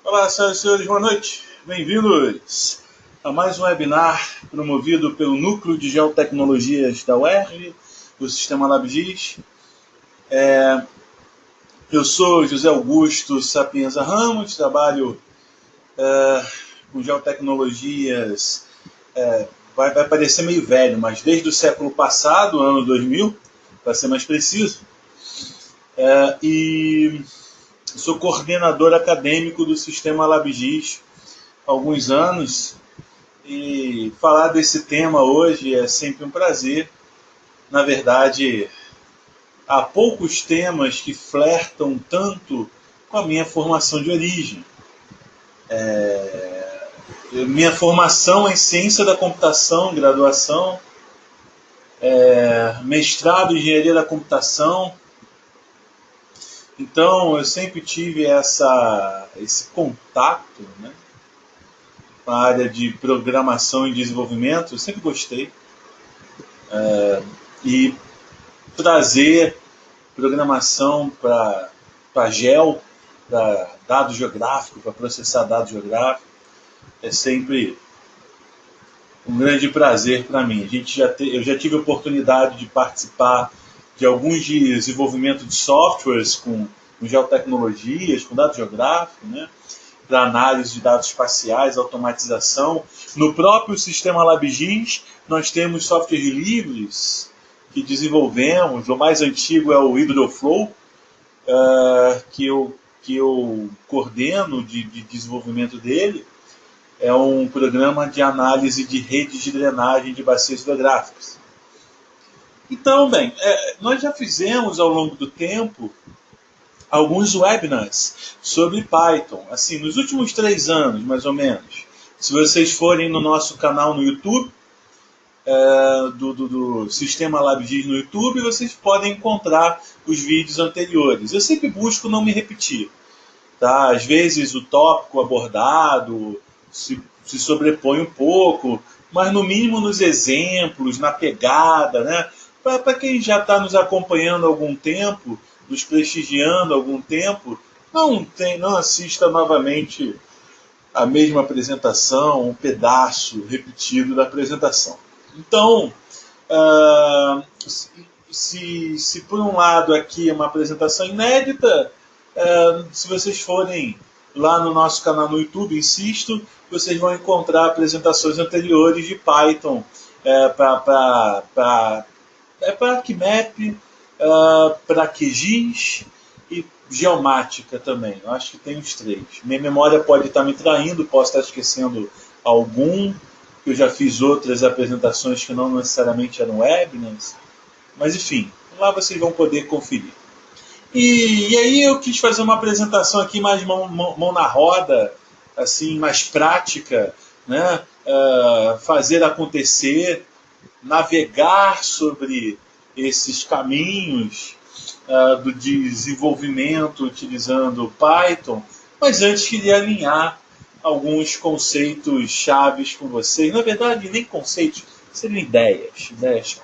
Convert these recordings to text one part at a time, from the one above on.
Olá, senhoras e senhores, boa noite. Bem-vindos a mais um webinar promovido pelo Núcleo de Geotecnologias da UERJ, do Sistema LabGIS. Eu sou José Augusto Sapienza Ramos, trabalho com geotecnologias, vai parecer meio velho, mas desde o século passado, ano 2000, para ser mais preciso, e sou coordenador acadêmico do Sistema LabGIS há alguns anos. E falar desse tema hoje é sempre um prazer. Na verdade, há poucos temas que flertam tanto com a minha formação de origem. Minha formação em ciência da computação, graduação, mestrado em engenharia da computação. Então, eu sempre tive esse contato, né, com a área de programação e desenvolvimento. Eu sempre gostei. E trazer programação para geo, para dado geográfico, para processar dados geográficos, é sempre um grande prazer para mim. Eu já tive a oportunidade de participar de alguns desenvolvimentos de softwares com geotecnologias, com dados geográficos, né, para análise de dados espaciais, automatização. No próprio sistema LabGIS, nós temos softwares livres que desenvolvemos. O mais antigo é o HydroFlow, que eu coordeno de desenvolvimento dele. É um programa de análise de redes de drenagem de bacias hidrográficas. Então, bem, nós já fizemos ao longo do tempo alguns webinars sobre Python, assim, nos últimos 3 anos, mais ou menos. Se vocês forem no nosso canal no YouTube, do Sistema LabGIS no YouTube, vocês podem encontrar os vídeos anteriores. Eu sempre busco não me repetir. Tá? Às vezes o tópico abordado se sobrepõe um pouco, mas no mínimo nos exemplos, na pegada, né? Para quem já está nos acompanhando há algum tempo, nos prestigiando há algum tempo, não assista novamente a mesma apresentação, um pedaço repetido da apresentação. Então, se por um lado aqui é uma apresentação inédita, se vocês forem lá no nosso canal no YouTube, insisto, vocês vão encontrar apresentações anteriores de Python para ArcMap, para QGIS e Geomática também. Eu acho que tem os 3. Minha memória pode estar me traindo, posso estar esquecendo algum. Eu já fiz outras apresentações que não necessariamente eram webinars, mas enfim, lá vocês vão poder conferir. E aí eu quis fazer uma apresentação aqui mais mão na roda, assim, mais prática, né? Fazer acontecer, navegar sobre esses caminhos do desenvolvimento utilizando Python, mas antes queria alinhar alguns conceitos chaves com vocês. Na verdade, nem conceitos, seriam ideias chaves.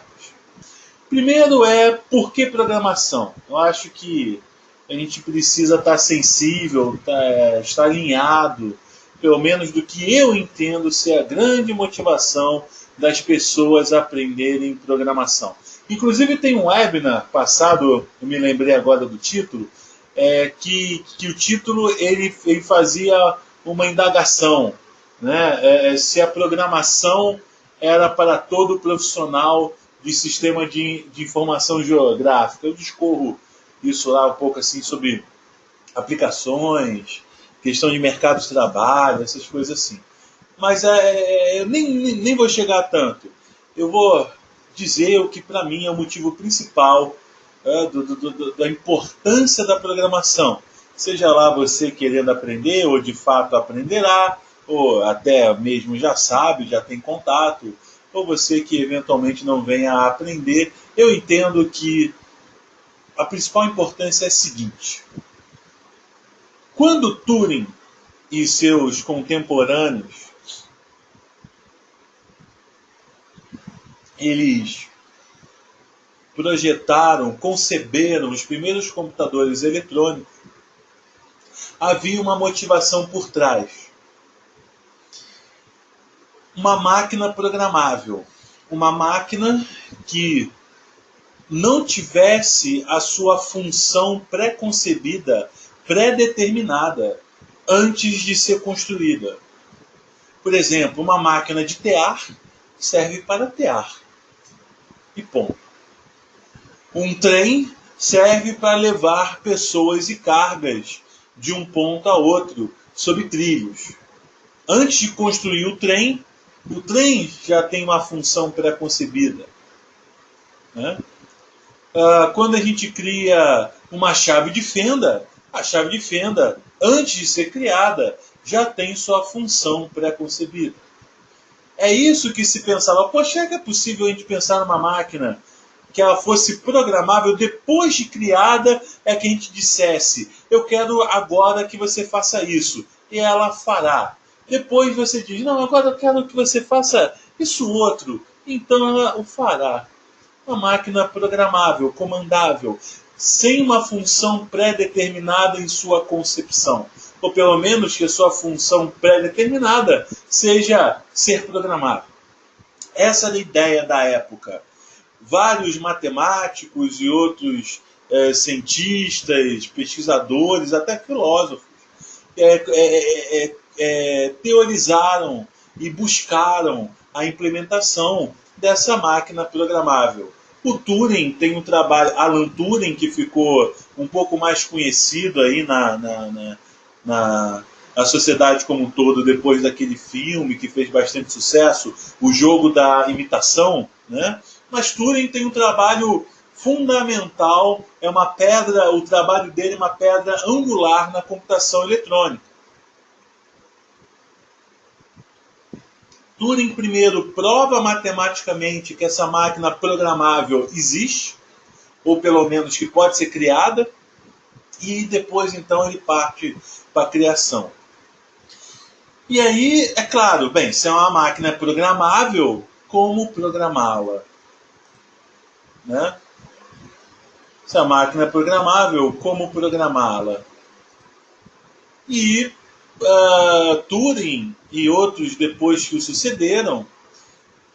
Primeiro por que programação? Eu acho que a gente precisa estar sensível, estar alinhado, pelo menos do que eu entendo ser a grande motivação das pessoas a aprenderem programação. Inclusive tem um webinar passado, eu me lembrei agora do título, que o título ele fazia uma indagação, né? Se a programação era para todo profissional de sistema de informação geográfica. Eu discorro isso lá um pouco assim sobre aplicações, questão de mercado de trabalho, essas coisas assim. Mas eu nem vou chegar a tanto. Eu vou dizer o que para mim é o motivo principal da importância da programação. Seja lá você querendo aprender, ou de fato aprenderá, ou até mesmo já sabe, já tem contato, ou você que eventualmente não venha a aprender. Eu entendo que a principal importância é a seguinte: quando Turing e seus contemporâneos eles projetaram, conceberam os primeiros computadores eletrônicos, havia uma motivação por trás. Uma máquina programável. Uma máquina que não tivesse a sua função pré-concebida, pré-determinada, antes de ser construída. Por exemplo, uma máquina de tear serve para tear. E ponto. Um trem serve para levar pessoas e cargas de um ponto a outro, sob trilhos. Antes de construir o trem já tem uma função pré-concebida. Né? Quando a gente cria uma chave de fenda, a chave de fenda, antes de ser criada, já tem sua função pré-concebida. É isso que se pensava. Poxa, é que é possível a gente pensar numa máquina que ela fosse programável depois de criada, é que a gente dissesse, eu quero agora que você faça isso. E ela fará. Depois você diz, não, agora eu quero que você faça isso outro. Então ela o fará. Uma máquina programável, comandável, sem uma função pré-determinada em sua concepção. Ou pelo menos que a sua função pré-determinada seja ser programável. Essa era a ideia da época. Vários matemáticos e outros cientistas, pesquisadores, até filósofos, teorizaram e buscaram a implementação dessa máquina programável. O Turing tem um trabalho, Alan Turing, que ficou um pouco mais conhecido aí na sociedade como um todo, depois daquele filme que fez bastante sucesso, O Jogo da Imitação, né? Mas Turing tem um trabalho fundamental, é uma pedra, o trabalho dele é uma pedra angular na computação eletrônica. Turing primeiro prova matematicamente que essa máquina programável existe, ou pelo menos que pode ser criada, e depois então ele parte para a criação. E aí, é claro, bem, se é uma máquina programável, como programá-la? Né? Se a máquina é programável, como programá-la? E Turing e outros depois que o sucederam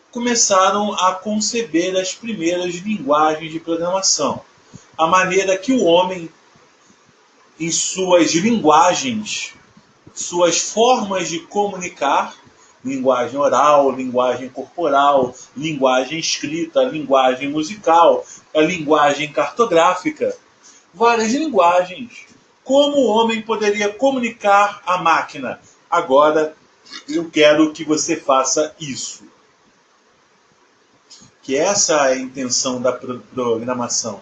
começaram a conceber as primeiras linguagens de programação. A maneira que o homem, em suas linguagens, suas formas de comunicar, linguagem oral, linguagem corporal, linguagem escrita, linguagem musical, a linguagem cartográfica, várias linguagens. Como o homem poderia comunicar à máquina? Agora eu quero que você faça isso. Que essa é a intenção da programação.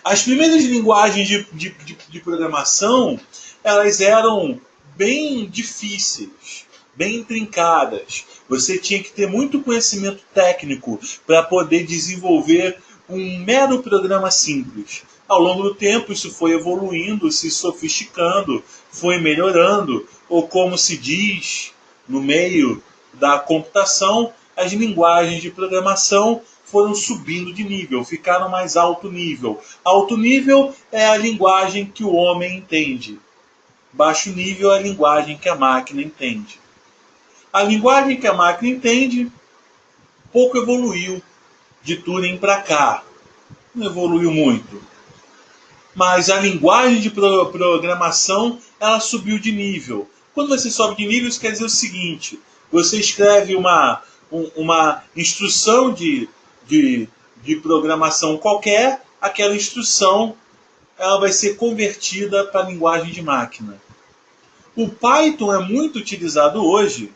As primeiras linguagens de programação, elas eram bem difíceis, bem intrincadas. Você tinha que ter muito conhecimento técnico para poder desenvolver um mero programa simples. Ao longo do tempo, isso foi evoluindo, se sofisticando, foi melhorando, ou como se diz no meio da computação, as linguagens de programação foram subindo de nível, ficaram mais alto nível. Alto nível é a linguagem que o homem entende. Baixo nível é a linguagem que a máquina entende. A linguagem que a máquina entende pouco evoluiu de Turing para cá. Não evoluiu muito. Mas a linguagem de programação, ela subiu de nível. Quando você sobe de nível, isso quer dizer o seguinte: você escreve uma instrução de programação qualquer, aquela instrução ela vai ser convertida para a linguagem de máquina. O Python é muito utilizado hoje,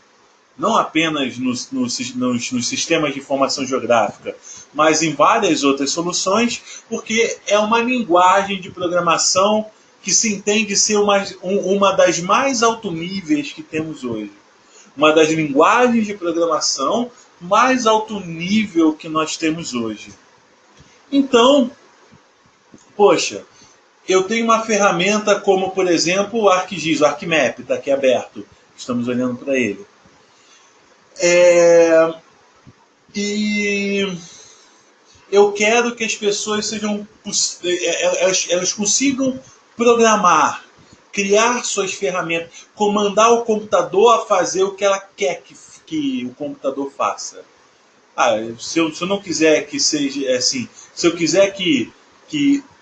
não apenas nos sistemas de informação geográfica, mas em várias outras soluções, porque é uma linguagem de programação que se entende ser uma das mais alto níveis que temos hoje. Uma das linguagens de programação mais alto nível que nós temos hoje. Então, poxa, eu tenho uma ferramenta como, por exemplo, o ArcGIS, o ArcMap, está aqui aberto. Estamos olhando para ele. E eu quero que as pessoas elas consigam programar, criar suas ferramentas, comandar o computador a fazer o que ela quer que o computador faça. Se eu não quiser que seja assim, se eu quiser que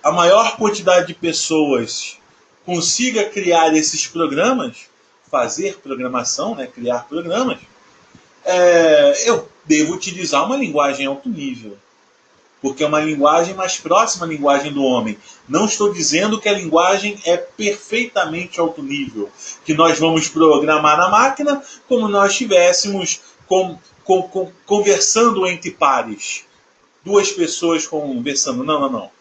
a maior quantidade de pessoas consiga criar esses programas, fazer programação, né, criar programas, eu devo utilizar uma linguagem alto nível, porque é uma linguagem mais próxima à linguagem do homem. Não estou dizendo que a linguagem é perfeitamente alto nível, que nós vamos programar na máquina como nós estivéssemos conversando entre pares. Duas pessoas conversando. Não, não, não.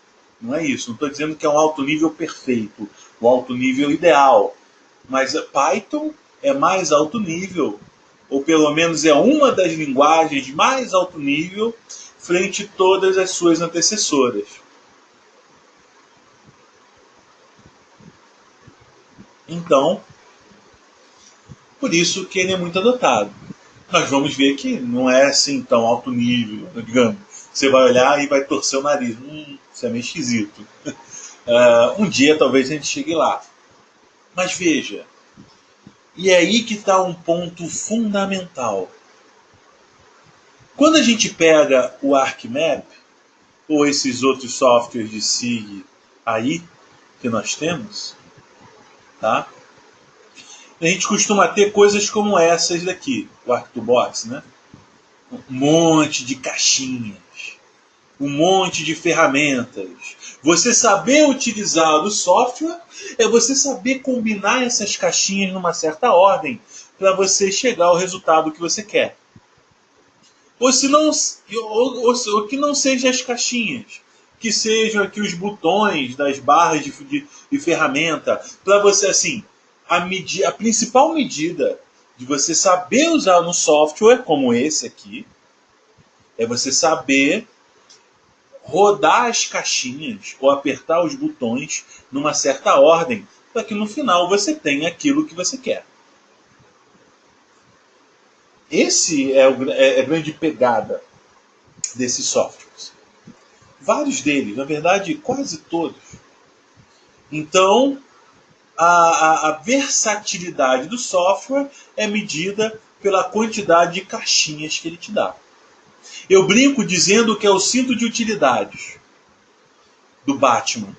Não é isso. Não estou dizendo que é um alto nível perfeito, o alto nível ideal. Mas Python é mais alto nível, ou pelo menos é uma das linguagens mais alto nível frente a todas as suas antecessoras. Então, por isso que ele é muito adotado. Nós vamos ver que não é assim tão alto nível, digamos. Você vai olhar e vai torcer o nariz. Isso é meio esquisito. Um dia talvez a gente chegue lá. Mas veja, e é aí que está um ponto fundamental. Quando a gente pega o ArcMap, ou esses outros softwares de SIG aí, que nós temos, tá? A gente costuma ter coisas como essas daqui, o ArcToolbox, né? Um monte de caixinhas, um monte de ferramentas. Você saber utilizar o software é você saber combinar essas caixinhas numa certa ordem para você chegar ao resultado que você quer. Ou se não, ou que não sejam as caixinhas, que sejam aqui os botões das barras de ferramenta, para você assim, a principal medida de você saber usar um software como esse aqui é você saber rodar as caixinhas ou apertar os botões numa certa ordem, para que no final você tenha aquilo que você quer. Esse é a grande pegada desses softwares. Vários deles, na verdade quase todos. Então, a versatilidade do software é medida pela quantidade de caixinhas que ele te dá. Eu brinco dizendo que é o cinto de utilidades do Batman.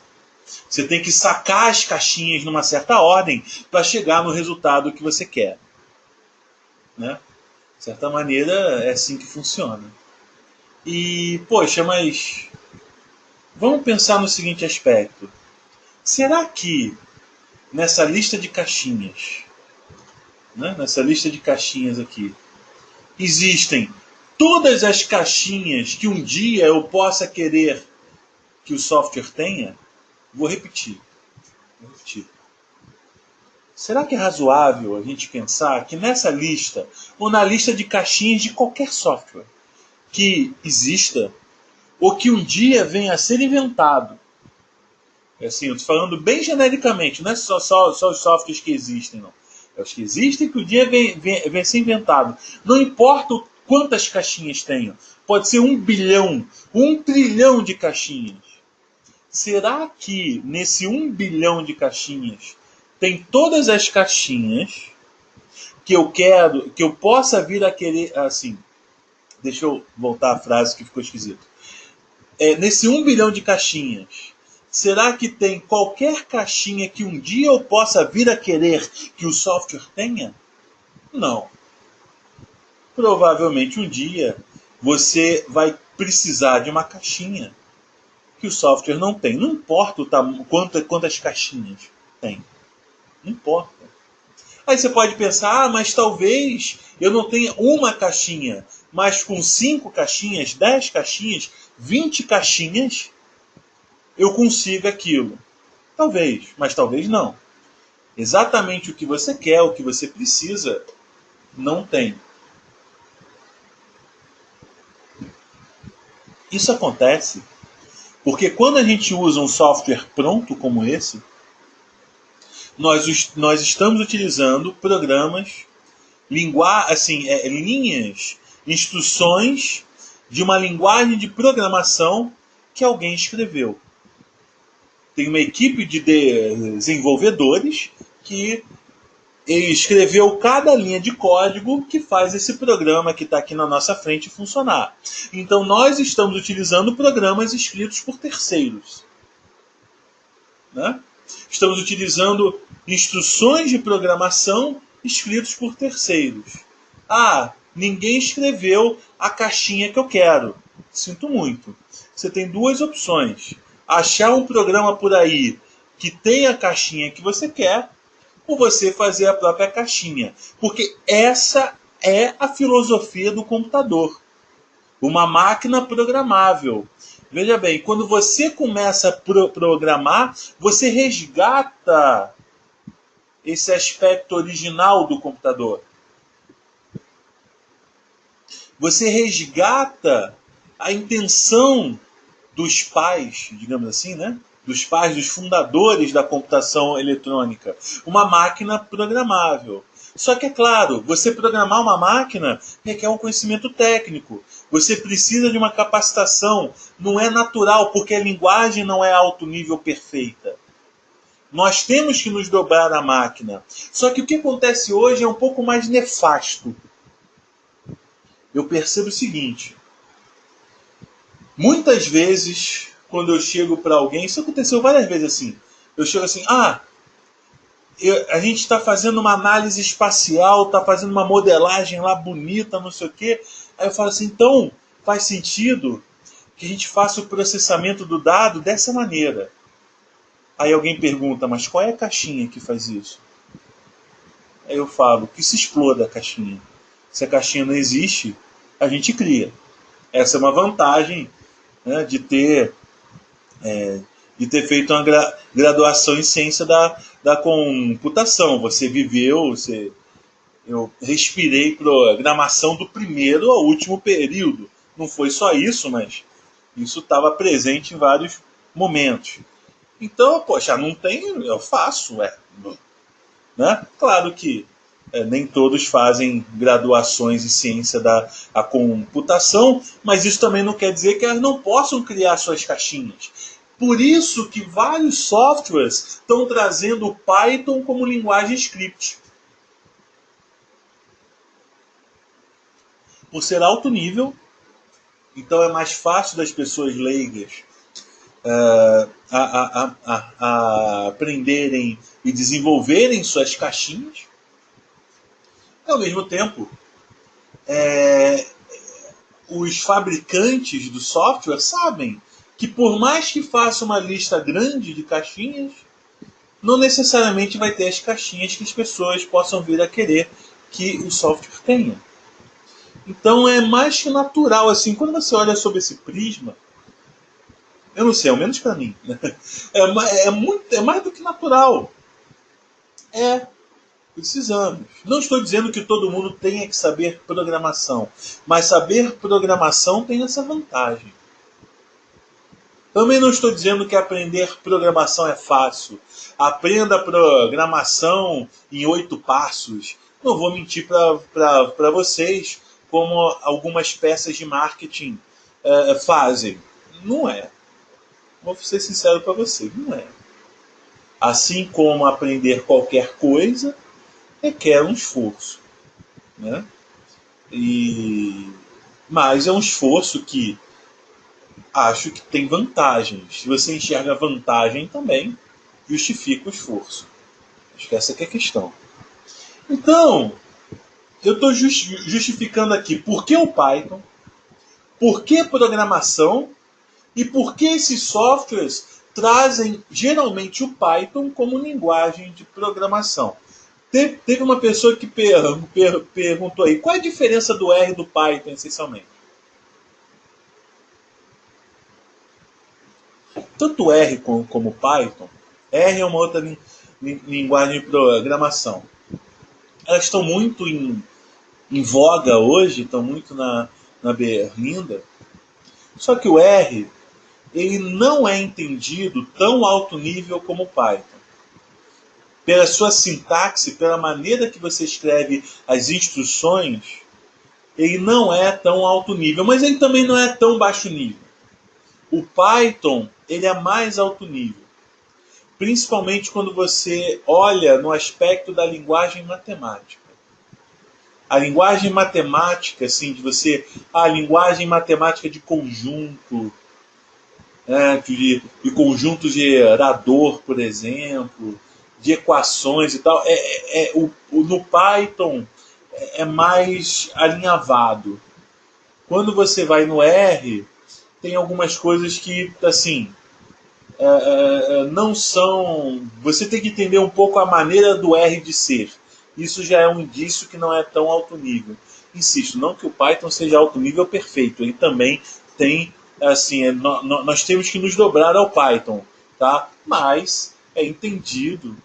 Você tem que sacar as caixinhas numa certa ordem para chegar no resultado que você quer. Né? De certa maneira, é assim que funciona. E, poxa, mas vamos pensar no seguinte aspecto. Será que nessa lista de caixinhas, né, nessa lista de caixinhas aqui, existem todas as caixinhas que um dia eu possa querer que o software tenha? Vou repetir. Será que é razoável a gente pensar que nessa lista, ou na lista de caixinhas de qualquer software que exista, ou que um dia venha a ser inventado, assim, eu estou falando bem genericamente, não é só os softwares que existem, não. É os que existem que um dia vem a ser inventado. Não importa quantas caixinhas tenham, pode ser 1 bilhão, 1 trilhão de caixinhas. Será que nesse 1 bilhão de caixinhas tem todas as caixinhas que eu quero, que eu possa vir a querer, assim, deixa eu voltar a frase que ficou esquisito. Nesse 1 bilhão de caixinhas, será que tem qualquer caixinha que um dia eu possa vir a querer que o software tenha? Não. Provavelmente um dia você vai precisar de uma caixinha que o software não tem. Não importa o tamanho, quantas caixinhas tem. Não importa. Aí você pode pensar, mas talvez eu não tenha uma caixinha, mas com 5 caixinhas, 10 caixinhas, 20 caixinhas, eu consiga aquilo. Talvez, mas talvez não. Exatamente o que você quer, o que você precisa, não tem. Isso acontece porque quando a gente usa um software pronto como esse, nós estamos utilizando programas, linhas, instruções de uma linguagem de programação que alguém escreveu. Tem uma equipe de desenvolvedores que escreveu cada linha de código que faz esse programa que está aqui na nossa frente funcionar. Então nós estamos utilizando programas escritos por terceiros, né? Estamos utilizando instruções de programação escritas por terceiros. Ah, ninguém escreveu a caixinha que eu quero. Sinto muito. Você tem duas opções. Achar um programa por aí que tem a caixinha que você quer, ou você fazer a própria caixinha. Porque essa é a filosofia do computador. Uma máquina programável. Veja bem, quando você começa a programar, você resgata esse aspecto original do computador. Você resgata a intenção dos pais, digamos assim, né? Dos pais, dos fundadores da computação eletrônica. Uma máquina programável. Só que, é claro, você programar uma máquina requer um conhecimento técnico. Você precisa de uma capacitação. Não é natural, porque a linguagem não é alto nível perfeita. Nós temos que nos dobrar à máquina. Só que o que acontece hoje é um pouco mais nefasto. Eu percebo o seguinte. Muitas vezes, quando eu chego para alguém, isso aconteceu várias vezes assim. Eu chego assim, a gente está fazendo uma análise espacial, está fazendo uma modelagem lá bonita, não sei o quê. Aí eu falo assim, então faz sentido que a gente faça o processamento do dado dessa maneira. Aí alguém pergunta, mas qual é a caixinha que faz isso? Aí eu falo, que se exploda a caixinha. Se a caixinha não existe, a gente cria. Essa é uma vantagem, né, de ter feito uma graduação em ciência da computação. Você viveu, eu respirei programação do primeiro ao último período. Não foi só isso, mas isso estava presente em vários momentos. Então, poxa, não tem, eu faço, né? Claro que nem todos fazem graduações em ciência da computação, mas isso também não quer dizer que elas não possam criar suas caixinhas. Por isso que vários softwares estão trazendo o Python como linguagem script. Por ser alto nível, então é mais fácil das pessoas leigas a aprenderem e desenvolverem suas caixinhas. Ao mesmo tempo, os fabricantes do software sabem que por mais que faça uma lista grande de caixinhas, não necessariamente vai ter as caixinhas que as pessoas possam vir a querer que o software tenha. Então é mais que natural, assim, quando você olha sob esse prisma, eu não sei, ao menos para mim, é mais do que natural. Precisamos. Não estou dizendo que todo mundo tenha que saber programação, mas saber programação tem essa vantagem. Também não estou dizendo que aprender programação é fácil. Aprenda programação em 8 passos. Não vou mentir para vocês como algumas peças de marketing fazem. Não é. Vou ser sincero para vocês, não é. Assim como aprender qualquer coisa, requer um esforço, né? Mas é um esforço que acho que tem vantagens. Se você enxerga vantagem também, justifica o esforço. Acho que essa que é a questão. Então, eu estou justificando aqui por que o Python, por que programação e por que esses softwares trazem geralmente o Python como linguagem de programação. Teve uma pessoa que perguntou aí, qual é a diferença do R e do Python, essencialmente? Tanto R como Python, R é uma outra linguagem de programação. Elas estão muito em voga hoje, estão muito na berlinda. Só que o R, ele não é entendido tão alto nível como o Python. Pela sua sintaxe, pela maneira que você escreve as instruções, ele não é tão alto nível, mas ele também não é tão baixo nível. O Python, ele é mais alto nível. principalmente quando você olha no aspecto da linguagem matemática. A linguagem matemática, assim, de você, a linguagem matemática de conjunto, né, de conjunto gerador, por exemplo, de equações e tal, no Python é mais alinhavado. Quando você vai no R, tem algumas coisas que, assim, não são. Você tem que entender um pouco a maneira do R de ser. Isso já é um indício que não é tão alto nível. Insisto, não que o Python seja alto nível perfeito, ele também tem, assim, nós temos que nos dobrar ao Python, tá? Mas é entendido,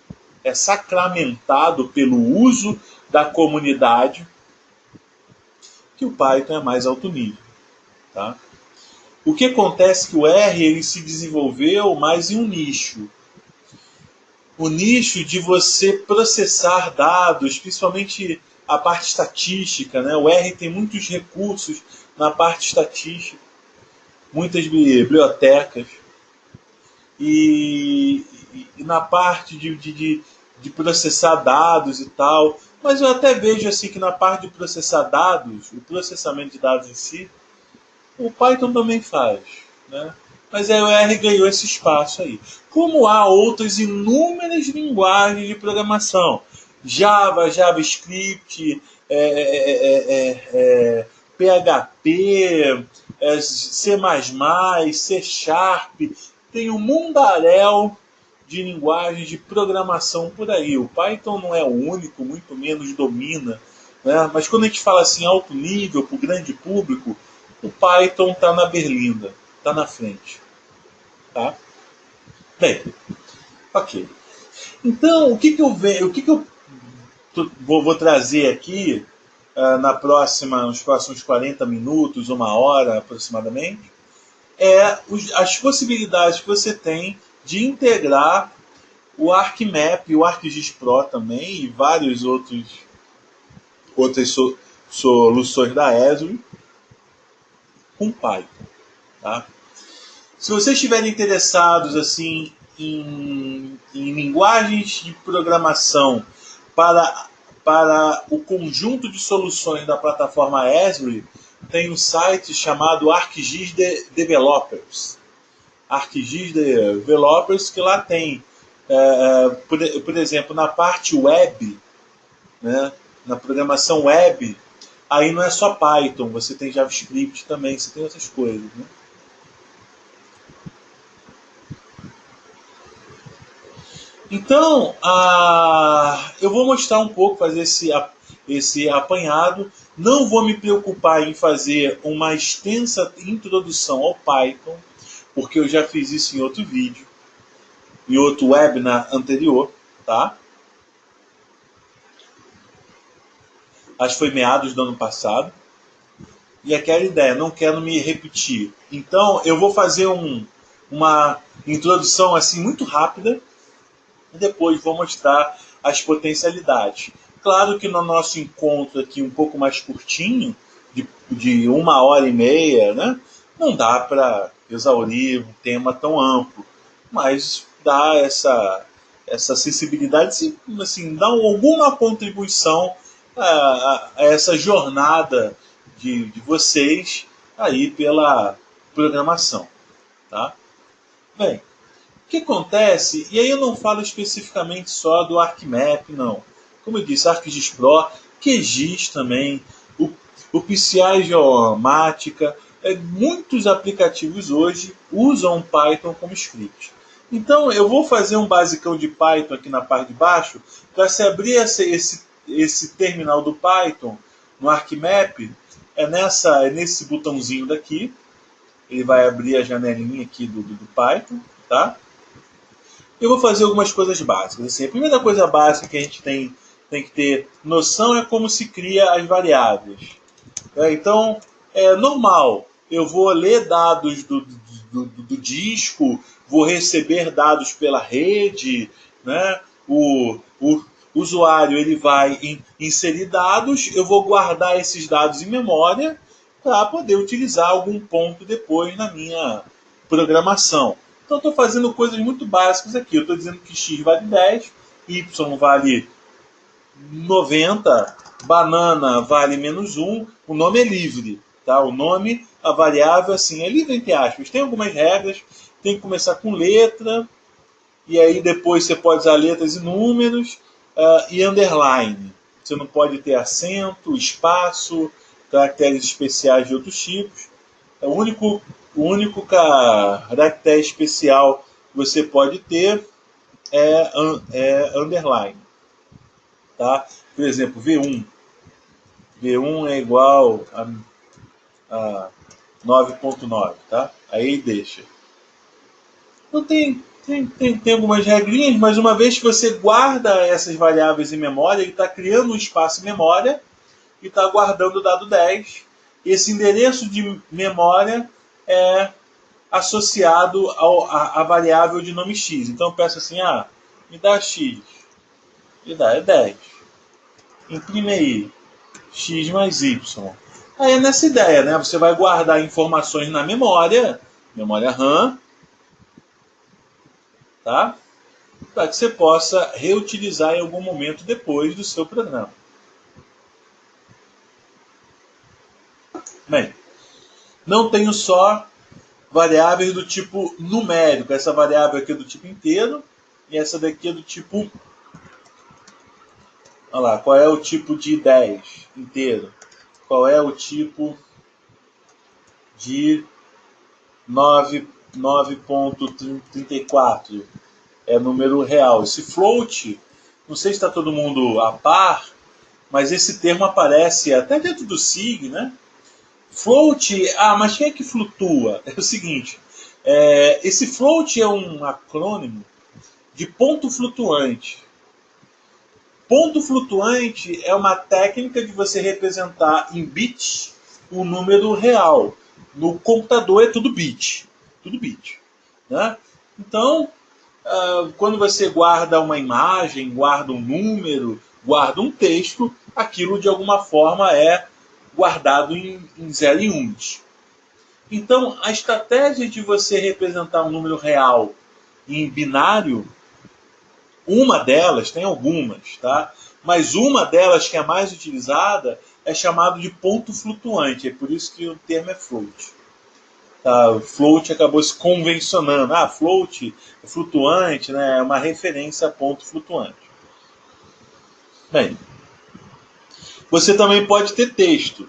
é sacramentado pelo uso da comunidade que o Python é mais alto nível, tá? O que acontece é que o R ele se desenvolveu mais em um nicho. O nicho de você processar dados, principalmente a parte estatística, né? O R tem muitos recursos na parte estatística, muitas bibliotecas. E na parte de processar dados e tal. Mas eu até vejo assim que na parte de processar dados, o processamento de dados em si, o Python também faz, né? Mas aí o R ganhou esse espaço aí. Como há outras inúmeras linguagens de programação, Java, JavaScript, PHP, C++, C Sharp, tem um mundaréu de linguagens de programação por aí. O Python não é o único, muito menos domina, né? Mas quando a gente fala assim alto nível para o grande público, o Python está na berlinda, está na frente. Tá? Bem, ok. Então, o que eu vou trazer aqui nos próximos 40 minutos, uma hora aproximadamente, as possibilidades que você tem de integrar o ArcMap, o ArcGIS Pro também e várias outras soluções da Esri com Python. Tá? Se vocês estiverem interessados assim em linguagens de programação para o conjunto de soluções da plataforma Esri, tem um site chamado ArcGIS Developers. ArcGIS Developers, que lá tem, por exemplo, na parte web, né, na programação web, aí não é só Python, você tem JavaScript também, você tem outras coisas. Né? Então, eu vou mostrar um pouco, fazer esse apanhado. Não vou me preocupar em fazer uma extensa introdução ao Python, porque eu já fiz isso em outro vídeo, em outro webinar anterior, tá? Acho que foi meados do ano passado. E aquela ideia, não quero me repetir. Então, eu vou fazer uma introdução assim muito rápida, e depois vou mostrar as potencialidades. Claro que no nosso encontro aqui um pouco mais curtinho, de uma hora e meia, né, não dá para exaurir um tema tão amplo, mas dá essa sensibilidade, assim, dá alguma contribuição a essa jornada de vocês aí pela programação. Tá? Bem, o que acontece, e aí eu não falo especificamente só do ArcMap, não. Como eu disse, ArcGIS Pro, QGIS também, o PCI Geomática, muitos aplicativos hoje usam Python como script. Então eu vou fazer um basicão de Python aqui na parte de baixo, para se abrir esse terminal do Python no ArcMap, nesse botãozinho daqui, ele vai abrir a janelinha aqui do Python, tá? Eu vou fazer algumas coisas básicas. Assim, a primeira coisa básica que a gente tem que ter noção é como se cria as variáveis. Então, é normal. Eu vou ler dados do disco, vou receber dados pela rede, né? O usuário ele vai inserir dados, eu vou guardar esses dados em memória para poder utilizar algum ponto depois na minha programação. Então estou fazendo coisas muito básicas aqui. Eu estou dizendo que x vale 10, y vale 90, banana vale -1. O nome é livre, tá? O nome, a variável, assim, é livre entre aspas. Tem algumas regras, tem que começar com letra, e aí depois você pode usar letras e números, e underline. Você não pode ter acento, espaço, caracteres especiais de outros tipos. O único caractere especial que você pode ter é underline. Tá? Por exemplo, V1. V1 é igual a 9.9. Tá? Aí deixa. Então tem algumas regrinhas, mas uma vez que você guarda essas variáveis em memória, ele está criando um espaço em memória e está guardando o dado 10. Esse endereço de memória é associado à variável de nome x. Então eu peço assim, me dá x, me dá 10. Imprime aí, x mais y. Aí é nessa ideia, né? Você vai guardar informações na memória RAM, tá? Para que você possa reutilizar em algum momento depois do seu programa. Bem, não tenho só variáveis do tipo numérico. Essa variável aqui é do tipo inteiro e essa daqui é do tipo... Olha lá, qual é o tipo de 10 inteiro? Qual é o tipo de 9.34? É número real. Esse float, não sei se está todo mundo a par, mas esse termo aparece até dentro do SIG, né? Float, mas quem é que flutua? É o seguinte, esse float é um acrônimo de ponto flutuante. Ponto flutuante é uma técnica de você representar em bits o número real. No computador é tudo bit. Tudo bit. Né? Então, quando você guarda uma imagem, guarda um número, guarda um texto, aquilo de alguma forma é guardado em 0 e 1. Então, a estratégia de você representar um número real em binário, uma delas, tem algumas, tá? Mas uma delas que é mais utilizada é chamado de ponto flutuante. É por isso que o termo é float. Tá? O float acabou se convencionando. Float é flutuante, né? É uma referência a ponto flutuante. Bem, você também pode ter texto.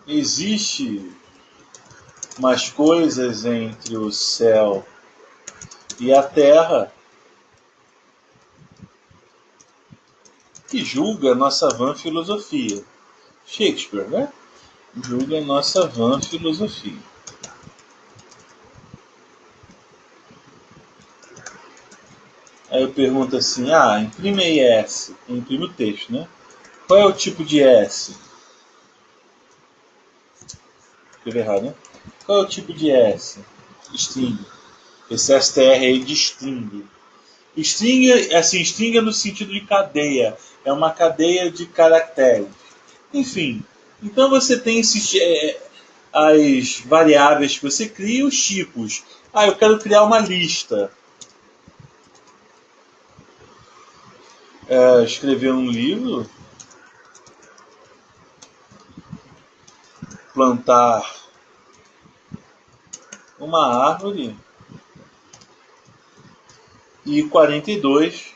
Existe umas coisas entre o céu e a terra que julga a nossa vã filosofia. Shakespeare, né? Julga a nossa vã filosofia. Aí eu pergunto assim, imprime aí S. Eu imprimo o texto, né? Qual é o tipo de S? Escrevi errado, né? Qual é o tipo de S? String. Esse STR aí de string. String, assim, string é no sentido de cadeia. É uma cadeia de caracteres. Enfim, então você tem as variáveis que você cria e os tipos. Eu quero criar uma lista. Escrever um livro. Plantar uma árvore. E 42,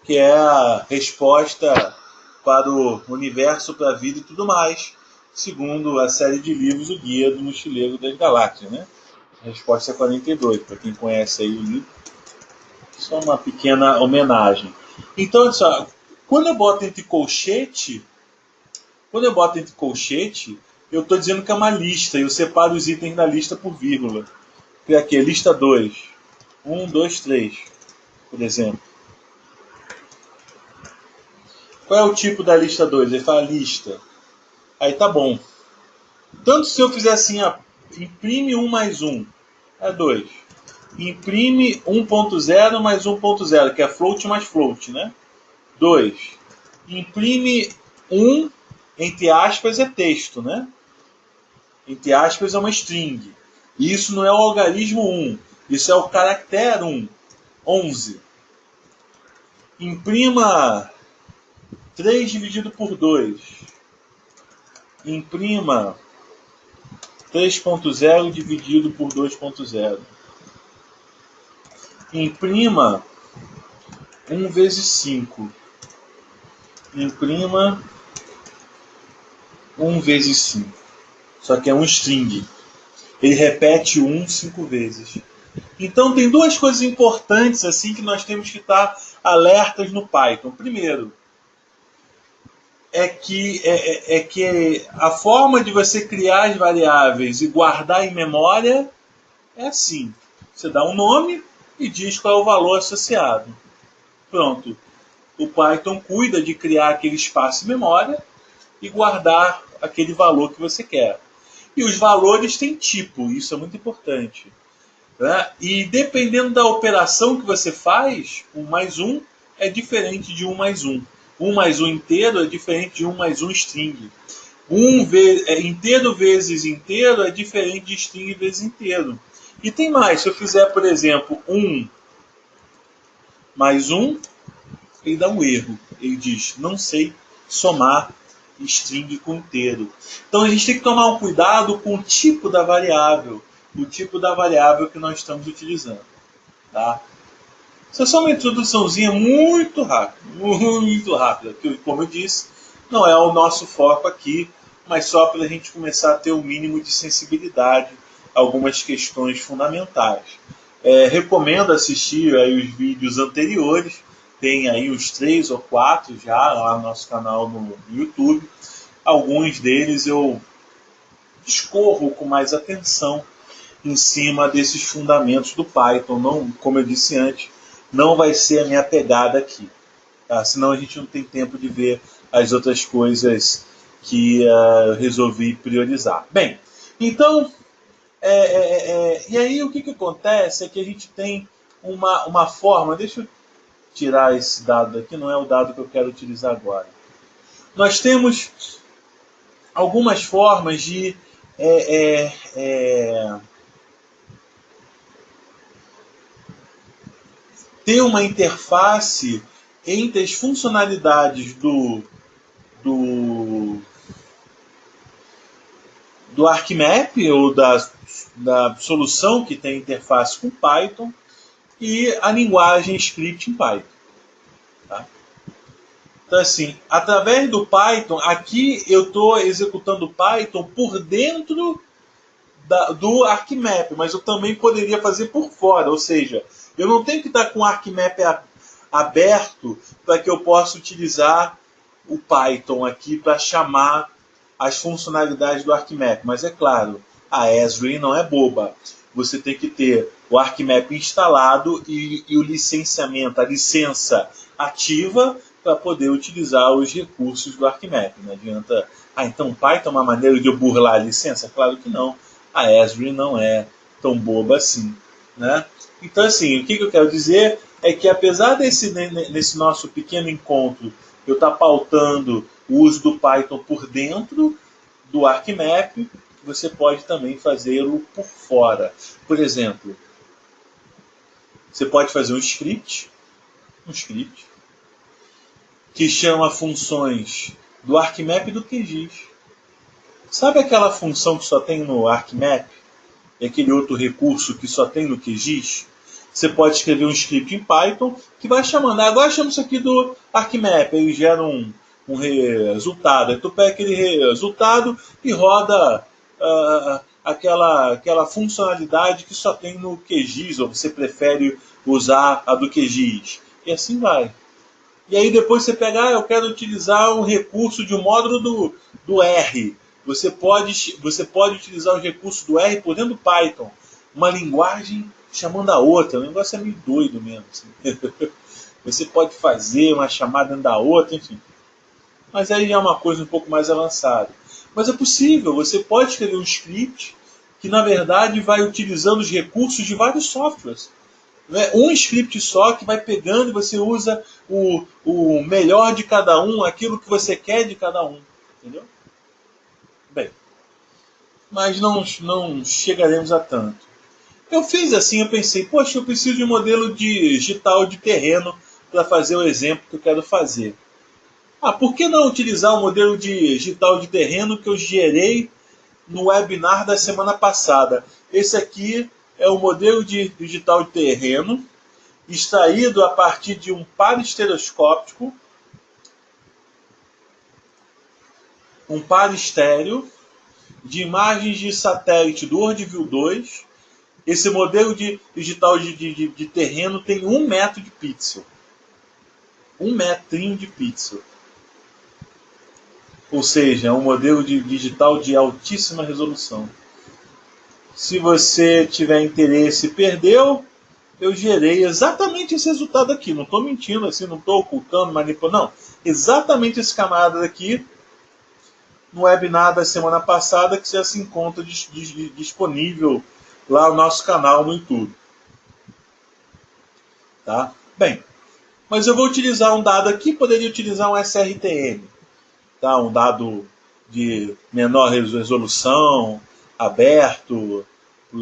que é a resposta para o universo, para a vida e tudo mais, segundo a série de livros O Guia do Mochileiro das Galáxias, né? A resposta é 42, para quem conhece aí o livro. Só uma pequena homenagem. Então, só, quando eu boto entre colchete, eu estou dizendo que é uma lista. Eu separo os itens da lista por vírgula. Que é aqui, lista 2. 1, 2, 3, por exemplo. Qual é o tipo da lista 2? Ele fala lista. Aí tá bom. Tanto se eu fizer assim, imprime 1 mais 1, é 2. Imprime 1.0 mais 1.0, que é float mais float, né? 2. Imprime 1, entre aspas, é texto, né? entre aspas, é uma string. E isso não é o algarismo 1, isso é o caractere 1, 11. Imprima 3 dividido por 2. Imprima 3.0 dividido por 2.0. Imprima 1 vezes 5. Imprima 1 vezes 5. Só que é um string. Ele repete 1 5 vezes. Então tem duas coisas importantes assim que nós temos que estar alertas no Python. Primeiro, é que a forma de você criar as variáveis e guardar em memória é assim. Você dá um nome e diz qual é o valor associado. Pronto. O Python cuida de criar aquele espaço em memória e guardar aquele valor que você quer. E os valores têm tipo, isso é muito importante. Né? E dependendo da operação que você faz, 1 mais 1 é diferente de 1 mais 1. 1 mais 1 inteiro é diferente de 1 mais 1 string. Inteiro vezes inteiro é diferente de string vezes inteiro. E tem mais, se eu fizer, por exemplo, 1 mais 1, ele dá um erro. Ele diz, não sei somar string com inteiro. Então a gente tem que tomar um cuidado com o tipo da variável. O tipo da variável que nós estamos utilizando. Tá? Isso é só uma introduçãozinha muito rápida, que, como eu disse, não é o nosso foco aqui, mas só para a gente começar a ter o mínimo de sensibilidade a algumas questões fundamentais. Recomendo assistir aí os vídeos anteriores, tem aí uns 3 ou 4 já lá no nosso canal no YouTube. Alguns deles eu discorro com mais atenção em cima desses fundamentos do Python. Não, como eu disse antes, não vai ser a minha pegada aqui. Tá? Senão a gente não tem tempo de ver as outras coisas que eu resolvi priorizar. Bem, então, e aí o que acontece é que a gente tem uma forma, deixa eu tirar esse dado aqui, não é o dado que eu quero utilizar agora. Nós temos algumas formas de ter uma interface entre as funcionalidades do ArcMap, ou da solução que tem interface com Python, e a linguagem script em Python. Tá? Então, assim, através do Python, aqui eu estou executando Python por dentro do ArcMap, mas eu também poderia fazer por fora, ou seja, eu não tenho que estar com o ArcMap aberto para que eu possa utilizar o Python aqui para chamar as funcionalidades do ArcMap. Mas é claro, a Esri não é boba. Você tem que ter o ArcMap instalado e o licenciamento, a licença ativa para poder utilizar os recursos do ArcMap. Não adianta, então Python é uma maneira de eu burlar a licença? Claro que não. A Esri não é tão boba assim. Né? Então, assim, o que eu quero dizer é que, apesar nesse nosso pequeno encontro, eu estar pautando o uso do Python por dentro do ArcMap, você pode também fazê-lo por fora. Por exemplo, você pode fazer um script que chama funções do ArcMap e do QGIS. Sabe aquela função que só tem no ArcMap? E aquele outro recurso que só tem no QGIS? Você pode escrever um script em Python que vai chamando. Agora chama isso aqui do ArcMap. Ele gera um resultado. Aí tu pega aquele resultado e roda aquela funcionalidade que só tem no QGIS, ou você prefere usar a do QGIS. E assim vai. E aí depois você pega, eu quero utilizar um recurso de um módulo do R. Você pode utilizar os recursos do R por dentro do Python. Uma linguagem chamando a outra. O negócio é meio doido mesmo. Assim. Você pode fazer uma chamada dentro da outra, enfim. Mas aí é uma coisa um pouco mais avançada. Mas é possível. Você pode escrever um script que, na verdade, vai utilizando os recursos de vários softwares. Um script só que vai pegando e você usa o melhor de cada um, aquilo que você quer de cada um. Entendeu? Bem, mas não chegaremos a tanto. Eu fiz assim, eu pensei, poxa, eu preciso de um modelo digital de terreno para fazer o exemplo que eu quero fazer. Ah, por que não utilizar o modelo digital de terreno que eu gerei no webinar da semana passada? Esse aqui é o modelo digital de terreno, extraído a partir de um par estereoscópico, um par estéreo, de imagens de satélite do WorldView 2. Esse modelo digital de terreno tem 1 metro de pixel. 1 metrinho de pixel. Ou seja, é um modelo digital de altíssima resolução. Se você tiver interesse e perdeu, eu gerei exatamente esse resultado aqui. Não estou mentindo, assim, não estou ocultando, manipulando. Não. Exatamente esse camarada aqui no webinar da semana passada, que já se encontra disponível lá no nosso canal no YouTube. Tá? Bem, mas eu vou utilizar um dado aqui, poderia utilizar um SRTM, tá? Um dado de menor resolução, aberto para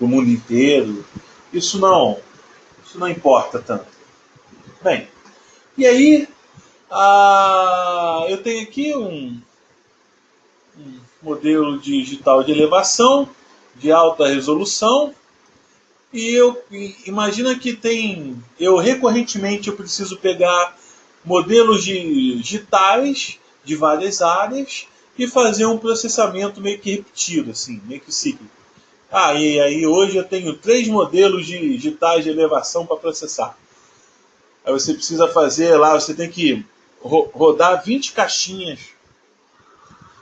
o mundo inteiro. Isso não importa tanto. Bem, e aí eu tenho aqui um modelo digital de elevação de alta resolução. E imagina que eu recorrentemente eu preciso pegar modelos digitais de várias áreas e fazer um processamento meio que repetido, assim, meio que cíclico. E aí hoje eu tenho 3 modelos digitais de elevação para processar. Aí você precisa fazer lá, você tem que rodar 20 caixinhas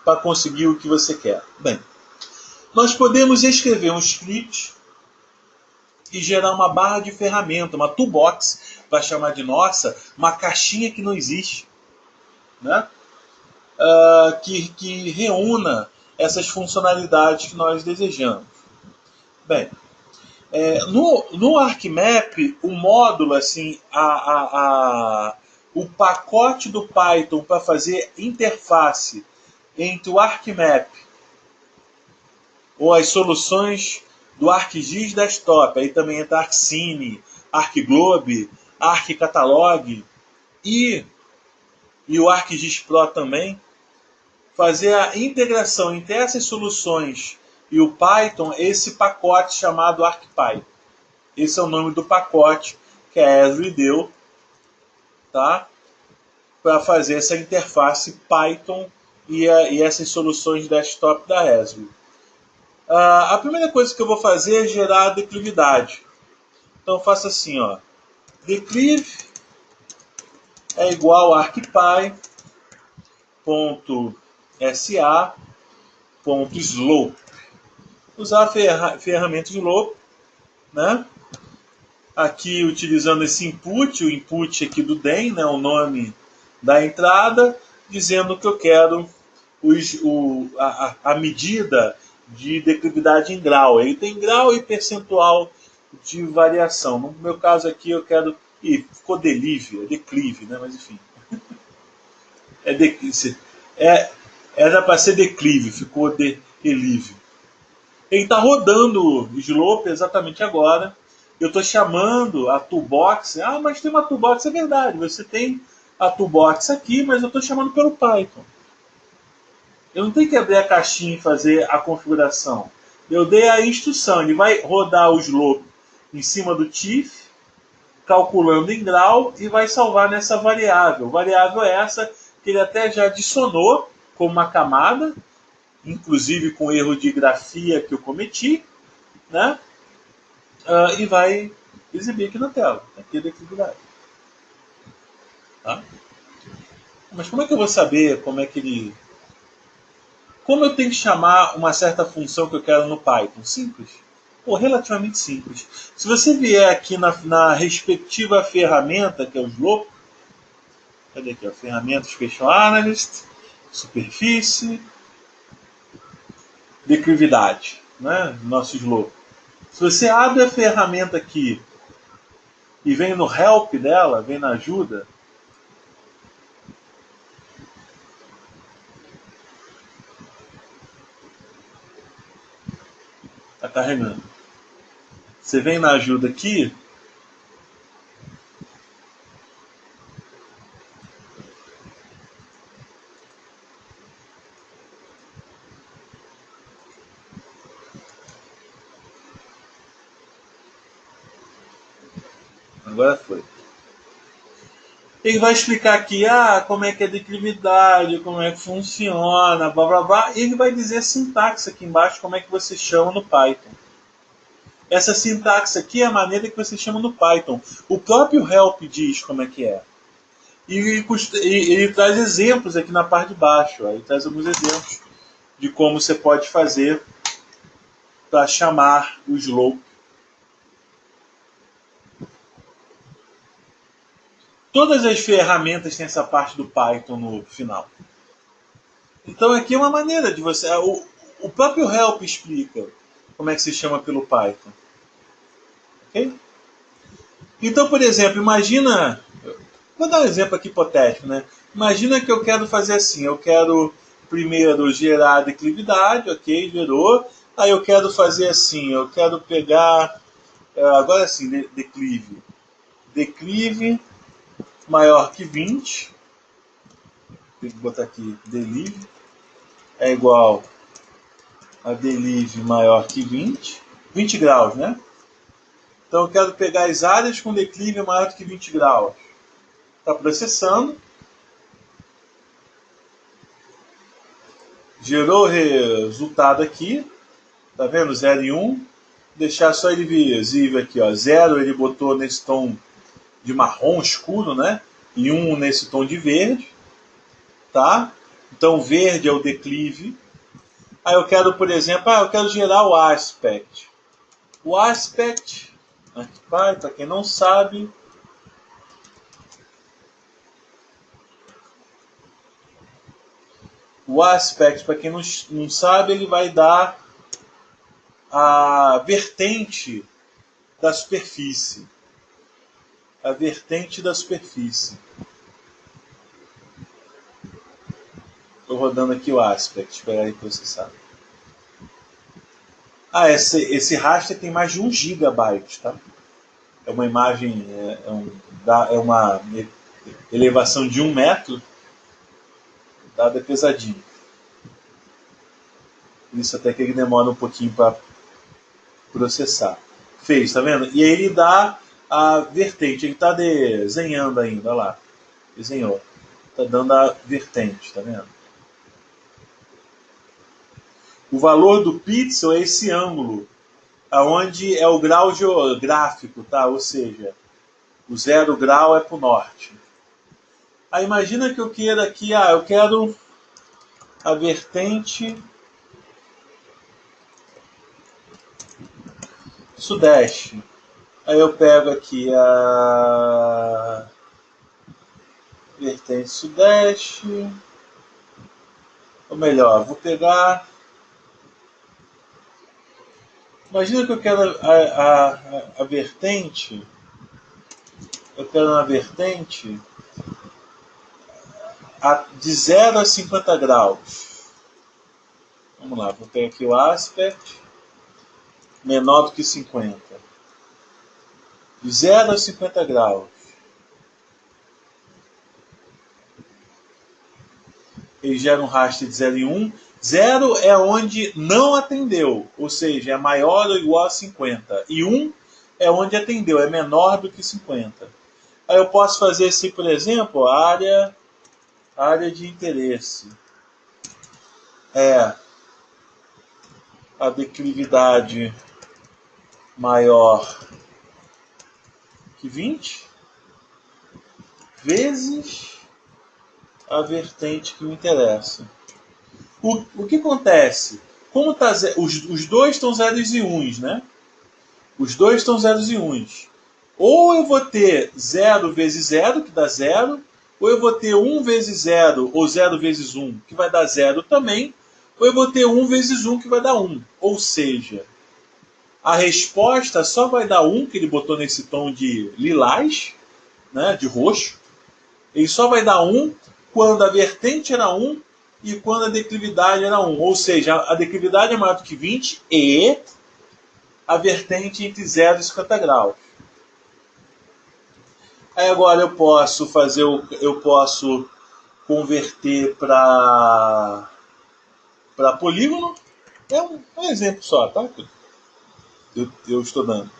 para conseguir o que você quer. Bem, nós podemos escrever um script e gerar uma barra de ferramenta, uma toolbox, vai chamar de nossa, uma caixinha que não existe, né? Que reúna essas funcionalidades que nós desejamos. Bem, no ArcMap, o módulo, assim, o pacote do Python para fazer interface entre o ArcMap ou as soluções do ArcGIS Desktop, aí também entra ArcCine, ArcGlobe, ArcCatalog e o ArcGIS Pro também, fazer a integração entre essas soluções e o Python, esse pacote chamado ArcPy. Esse é o nome do pacote que a Esri deu, tá? Para fazer essa interface Python e essas soluções desktop da Esri. A primeira coisa que eu vou fazer é gerar a declividade. Então eu faço assim, ó. Declive é igual a arcpy.sa.slope. Usar a ferramenta slope, né? Aqui utilizando esse input, o input aqui do DEM, né? O nome da entrada, dizendo que eu quero a medida de declividade em grau. Ele tem grau e percentual de variação. No meu caso aqui eu quero... ficou declive, né? Mas enfim. Era para ser declive, ficou declive. Ele está rodando o slope exatamente agora. Eu estou chamando a toolbox. Mas tem uma toolbox, é verdade. Você tem a toolbox aqui, mas eu estou chamando pelo Python. Eu não tenho que abrir a caixinha e fazer a configuração. Eu dei a instrução. Ele vai rodar o slope em cima do TIFF, calculando em grau, e vai salvar nessa variável. Variável é essa que ele até já adicionou como uma camada, inclusive com erro de grafia que eu cometi, né? E vai exibir aqui na tela. Aqui a declividade. Tá? Mas como é que eu vou saber como é que ele... Como eu tenho que chamar uma certa função que eu quero no Python? Simples. Relativamente simples. Se você vier aqui na respectiva ferramenta, que é o slope, cadê aqui? Ferramenta Spatial Analyst, superfície, declividade, né? Nosso slope. Se você abre a ferramenta aqui e vem no help dela, vem na ajuda, carregando. Você vem na ajuda aqui. Agora foi. Ele vai explicar aqui, como é que é a declividade, como é que funciona, blá blá blá. E ele vai dizer a sintaxe aqui embaixo, como é que você chama no Python. Essa sintaxe aqui é a maneira que você chama no Python. O próprio help diz como é que é. E ele traz exemplos aqui na parte de baixo. Ele traz alguns exemplos de como você pode fazer para chamar o slope. Todas as ferramentas têm essa parte do Python no final. Então aqui é uma maneira de você... O próprio help explica como é que se chama pelo Python. Ok? Então, por exemplo, imagina... Vou dar um exemplo aqui hipotético, né? Imagina que eu quero fazer assim. Eu quero primeiro gerar a declividade, ok? Gerou. Aí eu quero fazer assim. Eu quero pegar... Agora sim, declive. Declive maior que 20. Tem que botar aqui, delive é igual a delive maior que 20. 20 graus, né? Então eu quero pegar as áreas com declive maior do que 20 graus. Está processando. Gerou o resultado aqui. Tá vendo? 0 e 1. Deixar só ele visível aqui, ó. 0 ele botou nesse tom de marrom escuro, né? E 1 nesse tom de verde. Tá? Então verde é o declive. Aí eu quero, por exemplo, eu quero gerar o aspect. O aspect, aqui vai, para quem não sabe, o aspect, para quem não sabe, ele vai dar a vertente da superfície. A vertente da superfície. Estou rodando aqui o aspect, espera aí processar. Esse raster tem mais de 1 GB, tá? É uma imagem, é uma elevação de 1 metro, dado é pesadinho. Isso até que ele demora um pouquinho para processar. Fez, tá vendo? E aí ele dá a vertente, ele está desenhando ainda, olha lá. Desenhou. Está dando a vertente, tá vendo? O valor do pixel é esse ângulo, aonde é o grau geográfico, tá? Ou seja, o 0 grau é para o norte. Aí imagina que eu queira aqui, eu quero a vertente sudeste. Aí eu pego aqui a vertente sudeste. Ou melhor, vou pegar... Imagina que eu quero a vertente. Eu quero uma vertente de 0 a 50 graus. Vamos lá, vou pegar aqui o aspect. Menor do que 50. De 0 a 50 graus. Ele gera um raster de 0 e 1. 0 é onde não atendeu, ou seja, é maior ou igual a 50. E 1 é onde atendeu, é menor do que 50. Aí eu posso fazer assim, por exemplo, área de interesse. É a declividade maior que 20 vezes a vertente que me interessa. O que acontece? Como tá, os dois estão 0 e 1, né? Os dois estão 0 e 1. Ou eu vou ter 0 vezes 0, que dá 0, ou eu vou ter 1 vezes 0, ou 0 vezes 1, que vai dar 0 também, ou eu vou ter 1 vezes 1, que vai dar 1. Ou seja, a resposta só vai dar 1, que ele botou nesse tom de lilás, né, de roxo. Ele só vai dar 1 quando a vertente era 1 e quando a declividade era 1. Ou seja, a declividade é maior do que 20 e a vertente entre 0 e 50 graus. Aí agora eu posso converter para polígono. É um exemplo só, tá? Eu estou dando.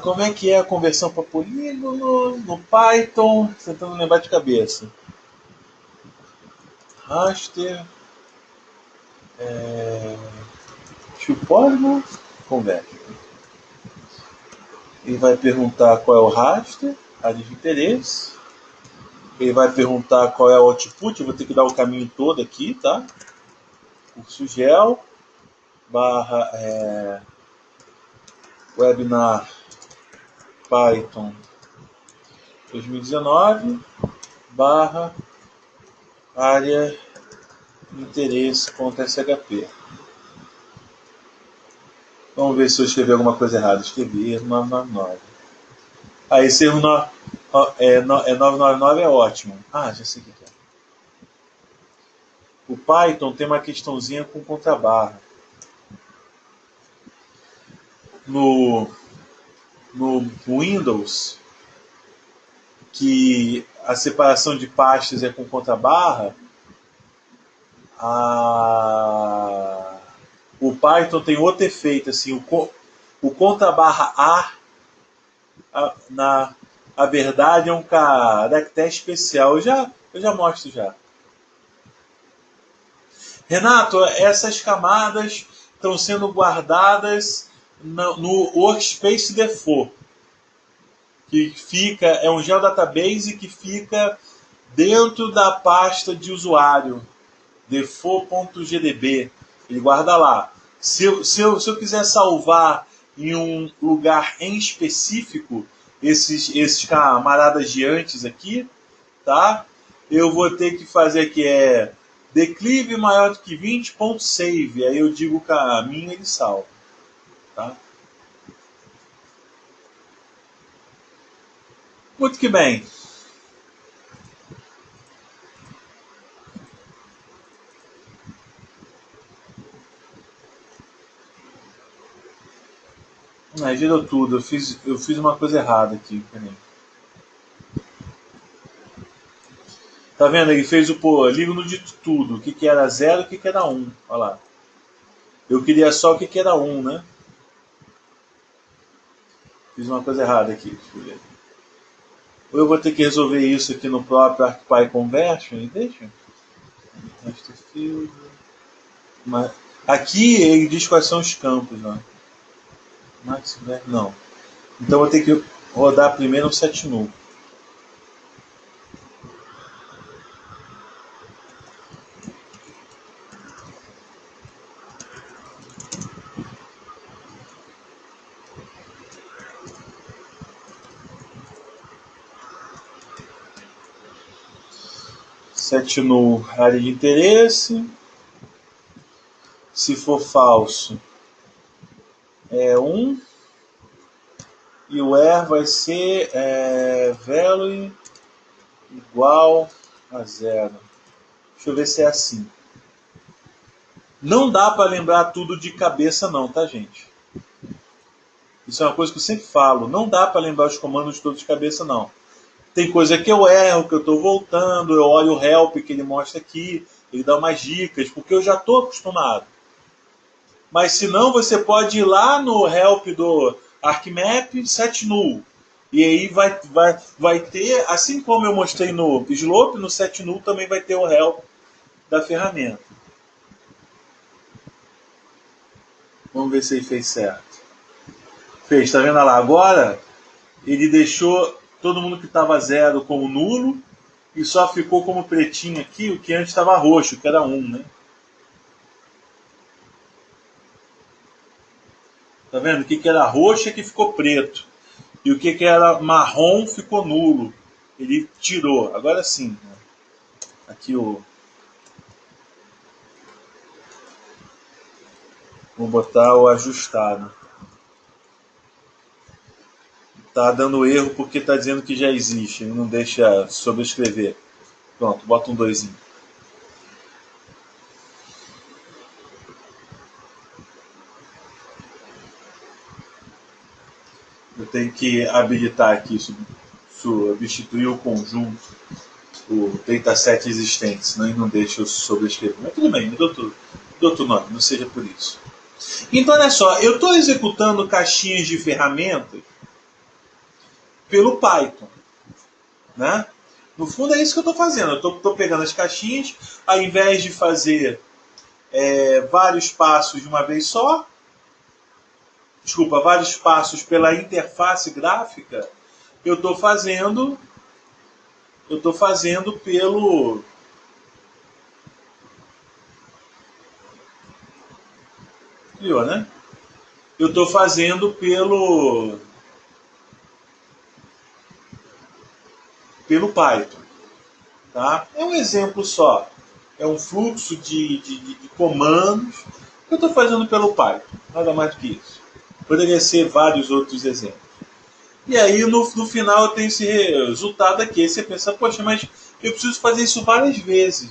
Como é que é a conversão para polígono no Python? Tentando lembrar de cabeça. Raster. To polígono. Converte. Ele vai perguntar qual é o raster, área de interesse. Ele vai perguntar qual é o output. Eu vou ter que dar o caminho todo aqui, tá? Curso gel barra webinar Python 2019 barra área de interesse.shp. Vamos ver se eu escrevi alguma coisa errada. Escrevi erro 999. Esse erro 999 é ótimo. Já sei o que é. O Python tem uma questãozinha com contrabarra. No Windows, que a separação de pastas é com contrabarra, o Python tem outro efeito, assim, o contrabarra a verdade é um caractere especial. Eu já mostro já. Renato, essas camadas estão sendo guardadas no Workspace Default, que é um geodatabase que fica dentro da pasta de usuário, default.gdb. Ele guarda lá. Se eu quiser salvar em um lugar em específico esses camaradas de antes aqui, tá? Eu vou ter que fazer aqui declive maior do que 20.save. Aí eu digo o caminho e ele salva, tá? Muito que bem. Girou tudo. Eu fiz uma coisa errada aqui. Peraí. Tá vendo? Ele fez o polígono de tudo. O que era 0 e o que era 1. Olha lá. Eu queria só o que era 1, né? Fiz uma coisa errada aqui. Deixa eu ver. Ou eu vou ter que resolver isso aqui no próprio ArcPy Conversion. Deixa. Mas aqui ele diz quais são os campos, né? Não. Então eu vou ter que rodar primeiro um set null. Set null, área de interesse. Se for falso, é 1. E o where vai ser value igual a 0. Deixa eu ver se é assim. Não dá para lembrar tudo de cabeça não, tá, gente? Isso é uma coisa que eu sempre falo. Não dá para lembrar os comandos todos de cabeça, não. Tem coisa que eu erro, que eu estou voltando, eu olho o help que ele mostra aqui, ele dá umas dicas, porque eu já estou acostumado. Mas se não, você pode ir lá no help do ArcMap, set null. E aí vai ter, assim como eu mostrei no Slope, no set null também vai ter o help da ferramenta. Vamos ver se ele fez certo. Fez, tá vendo lá? Agora ele deixou todo mundo que estava 0 como nulo e só ficou como pretinho aqui o que antes estava roxo, que era 1, né? Tá vendo? O que era roxo é que ficou preto. E o que era marrom ficou nulo. Ele tirou. Agora sim. Aqui o... Vou botar o ajustado. Tá dando erro porque tá dizendo que já existe. Ele não deixa sobrescrever. Pronto, bota um 2. Eu tenho que habilitar aqui, substituir o conjunto, o dataset existente, senão ele não deixa eu sobrescrever. Mas tudo bem, dou outro nome, não seja por isso. Então, olha só, eu estou executando caixinhas de ferramentas pelo Python, né? No fundo é isso que eu estou fazendo. Eu estou pegando as caixinhas, ao invés de fazer vários passos de uma vez só, vários passos pela interface gráfica, eu estou fazendo pelo criou, né? Eu estou fazendo pelo Python, tá? É um exemplo só. É um fluxo de comandos que eu estou fazendo pelo Python. Nada mais do que isso. Poderia ser vários outros exemplos. E aí, no final, eu tenho esse resultado aqui. Aí você pensa, poxa, mas eu preciso fazer isso várias vezes.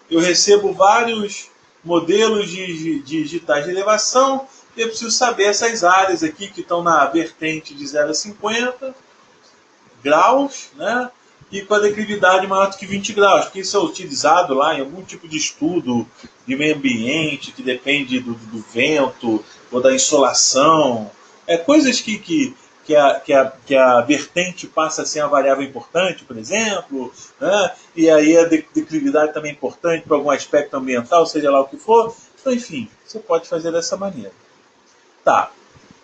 Eu recebo vários modelos de digitais de elevação e eu preciso saber essas áreas aqui que estão na vertente de 0 a 50 graus, né? E com a declividade maior do que 20 graus, porque isso é utilizado lá em algum tipo de estudo de meio ambiente, que depende do vento ou da insolação. Coisas que a vertente passa a ser uma variável importante, por exemplo, né? E aí a declividade também é importante para algum aspecto ambiental, seja lá o que for. Então, enfim, você pode fazer dessa maneira. Tá.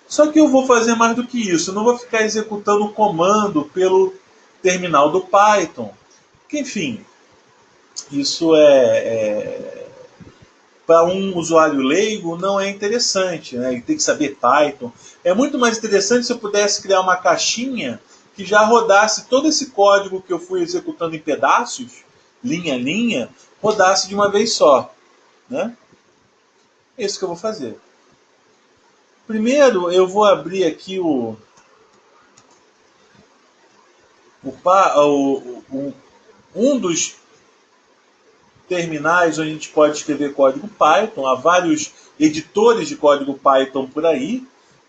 Só que eu vou fazer mais do que isso. Eu não vou ficar executando o comando pelo terminal do Python. Que, enfim, isso para um usuário leigo não é interessante, né? Ele tem que saber Python. É muito mais interessante se eu pudesse criar uma caixinha que já rodasse todo esse código que eu fui executando em pedaços, linha a linha, rodasse de uma vez só, né? É isso que eu vou fazer. Primeiro eu vou abrir aqui um dos terminais onde a gente pode escrever código Python. Há vários editores de código Python por aí.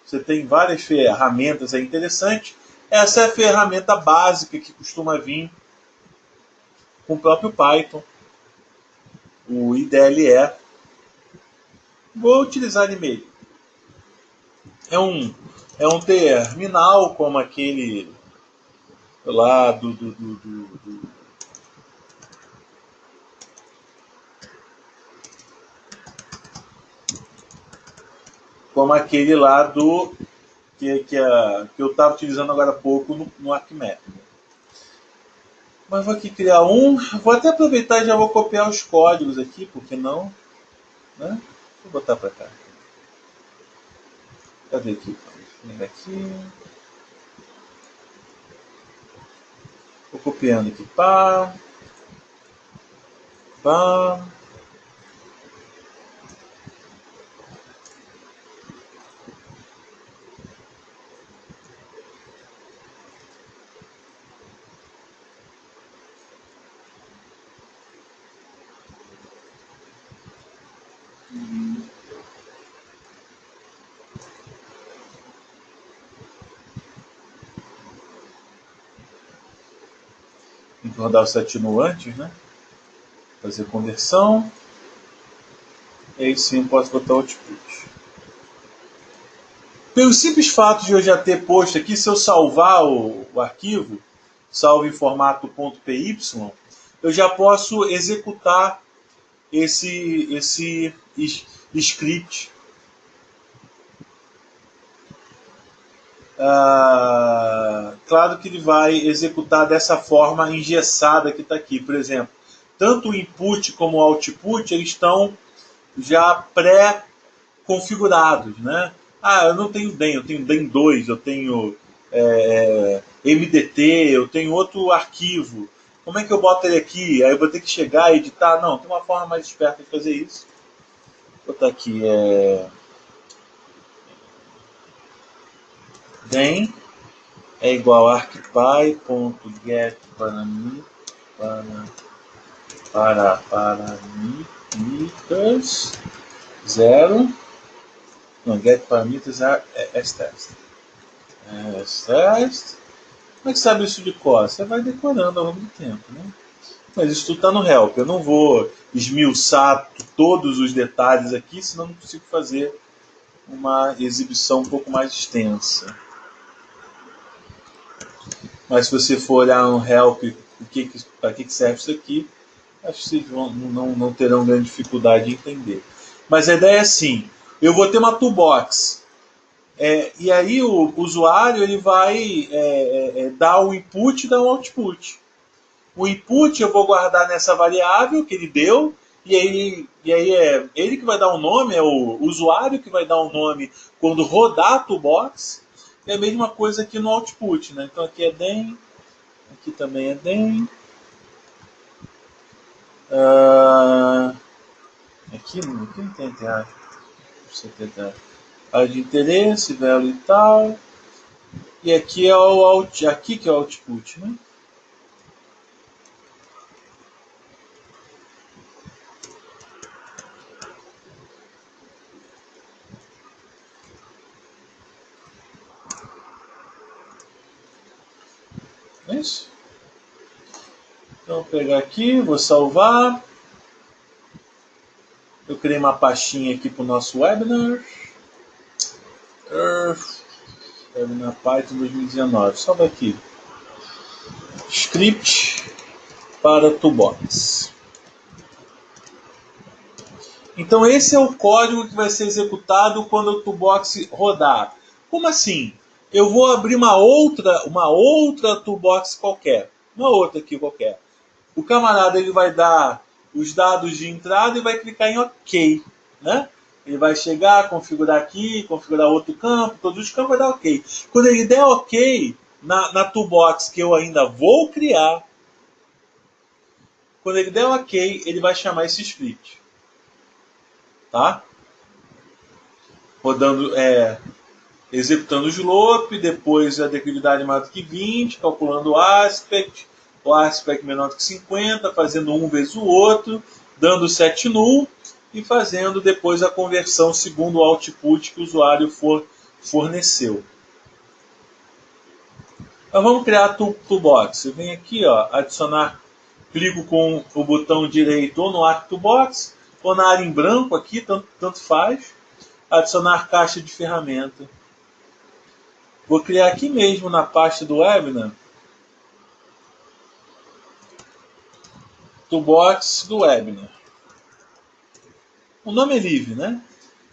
Você tem várias ferramentas aí interessantes. Essa é a ferramenta básica que costuma vir com o próprio Python, o IDLE. Vou utilizar e-mail. É um terminal como aquele lá como aquele lá que eu estava utilizando agora há pouco no Arquimedes. Mas vou aqui criar um. Vou até aproveitar e já vou copiar os códigos aqui, porque não? Né? Vou botar para cá. Cadê aqui? Vem aqui. Vou copiando aqui. Pá. Pá. Tem que rodar o setino antes, né? Fazer conversão. E aí sim posso botar o output. Pelo simples fato de eu já ter posto aqui, se eu salvar o arquivo, salvo em formato .py, eu já posso executar esse script. Claro que ele vai executar dessa forma engessada que está aqui. Por exemplo, tanto o input como o output eles estão já pré-configurados, né? Eu não tenho DEM, eu tenho DEM 2, eu tenho MDT, eu tenho outro arquivo. Como é que eu boto ele aqui? Aí eu vou ter que chegar e editar? Não, tem uma forma mais esperta de fazer isso. Vou botar aqui DEM é igual a arcpy.getParameters 0. Não, get parameters é stst. Test. Como é que sabe isso de cor? Você vai decorando ao longo do tempo, né? Mas isso tudo está no help. Eu não vou esmiuçar todos os detalhes aqui, senão não consigo fazer uma exibição um pouco mais extensa. Mas se você for olhar no help, para que serve isso aqui, acho que vocês não terão grande dificuldade em entender. Mas a ideia é assim: eu vou ter uma toolbox. E aí o usuário ele vai dar o input e dar o output. O input eu vou guardar nessa variável que ele deu, e aí é ele que vai dar um nome, é o usuário que vai dar um nome quando rodar a toolbox. É a mesma coisa aqui no output, né? Então aqui é den, aqui também é den. Aqui não tem enterrar. Você tentar. A de interesse, value e tal. E aqui é o aqui que é o output, né? É isso? Então vou pegar aqui, vou salvar. Eu criei uma pastinha aqui para o nosso webinar. Webinar Python 2019. Salva aqui. Script para Toolbox. Então esse é o código que vai ser executado quando o Toolbox rodar. Como assim? Eu vou abrir uma outra Toolbox qualquer. Uma outra aqui qualquer. O camarada ele vai dar os dados de entrada e vai clicar em OK. Né? Ele vai chegar, configurar aqui, configurar outro campo, todos os campos vai dar OK. Quando ele der OK na toolbox que eu ainda vou criar, quando ele der OK, ele vai chamar esse script. Tá? Rodando, executando o slope, depois a declividade maior do que 20, calculando o aspect menor do que 50, fazendo um vezes o outro, dando set null e fazendo depois a conversão segundo o output que o usuário forneceu. Então vamos criar a toolbox. Eu venho aqui, ó, adicionar, clico com o botão direito ou no Arc Toolbox, ou na área em branco aqui, tanto faz. Adicionar caixa de ferramenta. Vou criar aqui mesmo na pasta do webinar, Toolbox do webinar. O nome é livre, né?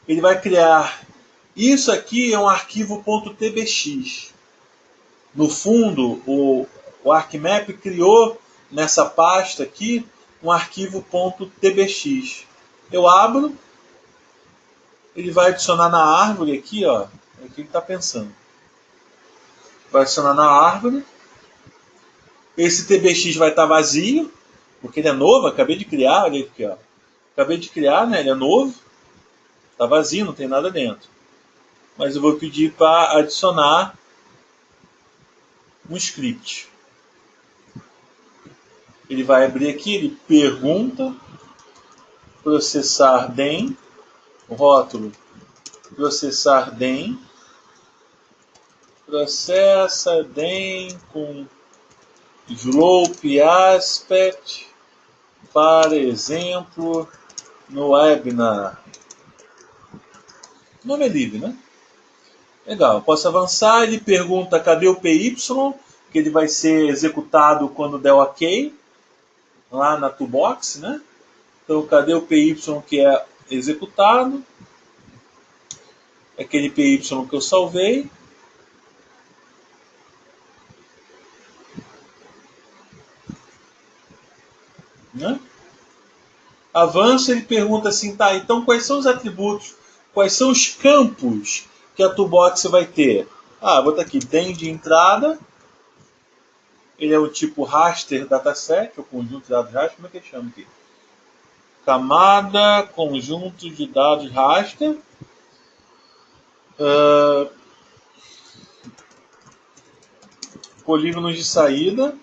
Ele vai criar. Isso aqui é um arquivo .tbx. No fundo, o ArcMap criou nessa pasta aqui um arquivo .tbx. Eu abro, ele vai adicionar na árvore aqui, ó. É o que ele está pensando. Vai adicionar na árvore. Esse tbx vai estar vazio, porque ele é novo, acabei de criar, olha aqui, ó. Acabei de criar, né? Ele é novo, está vazio, não tem nada dentro. Mas eu vou pedir para adicionar um script. Ele vai abrir aqui, ele pergunta, processar DEM, rótulo, processar DEM, processa DEM com slope aspect, para exemplo, no webinar. O nome é livre, né? Legal, posso avançar, ele pergunta cadê o PY, que ele vai ser executado quando der OK, lá na toolbox, né? Então, cadê o PY que é executado? Aquele PY que eu salvei. Né? Avança, ele pergunta assim, tá, então quais são os atributos, quais são os campos que a toolbox vai ter? Ah, vou botar aqui, tem de entrada, ele é o tipo raster dataset, o conjunto de dados raster, como é que ele chama aqui? Camada, conjunto de dados raster, polígonos de saída.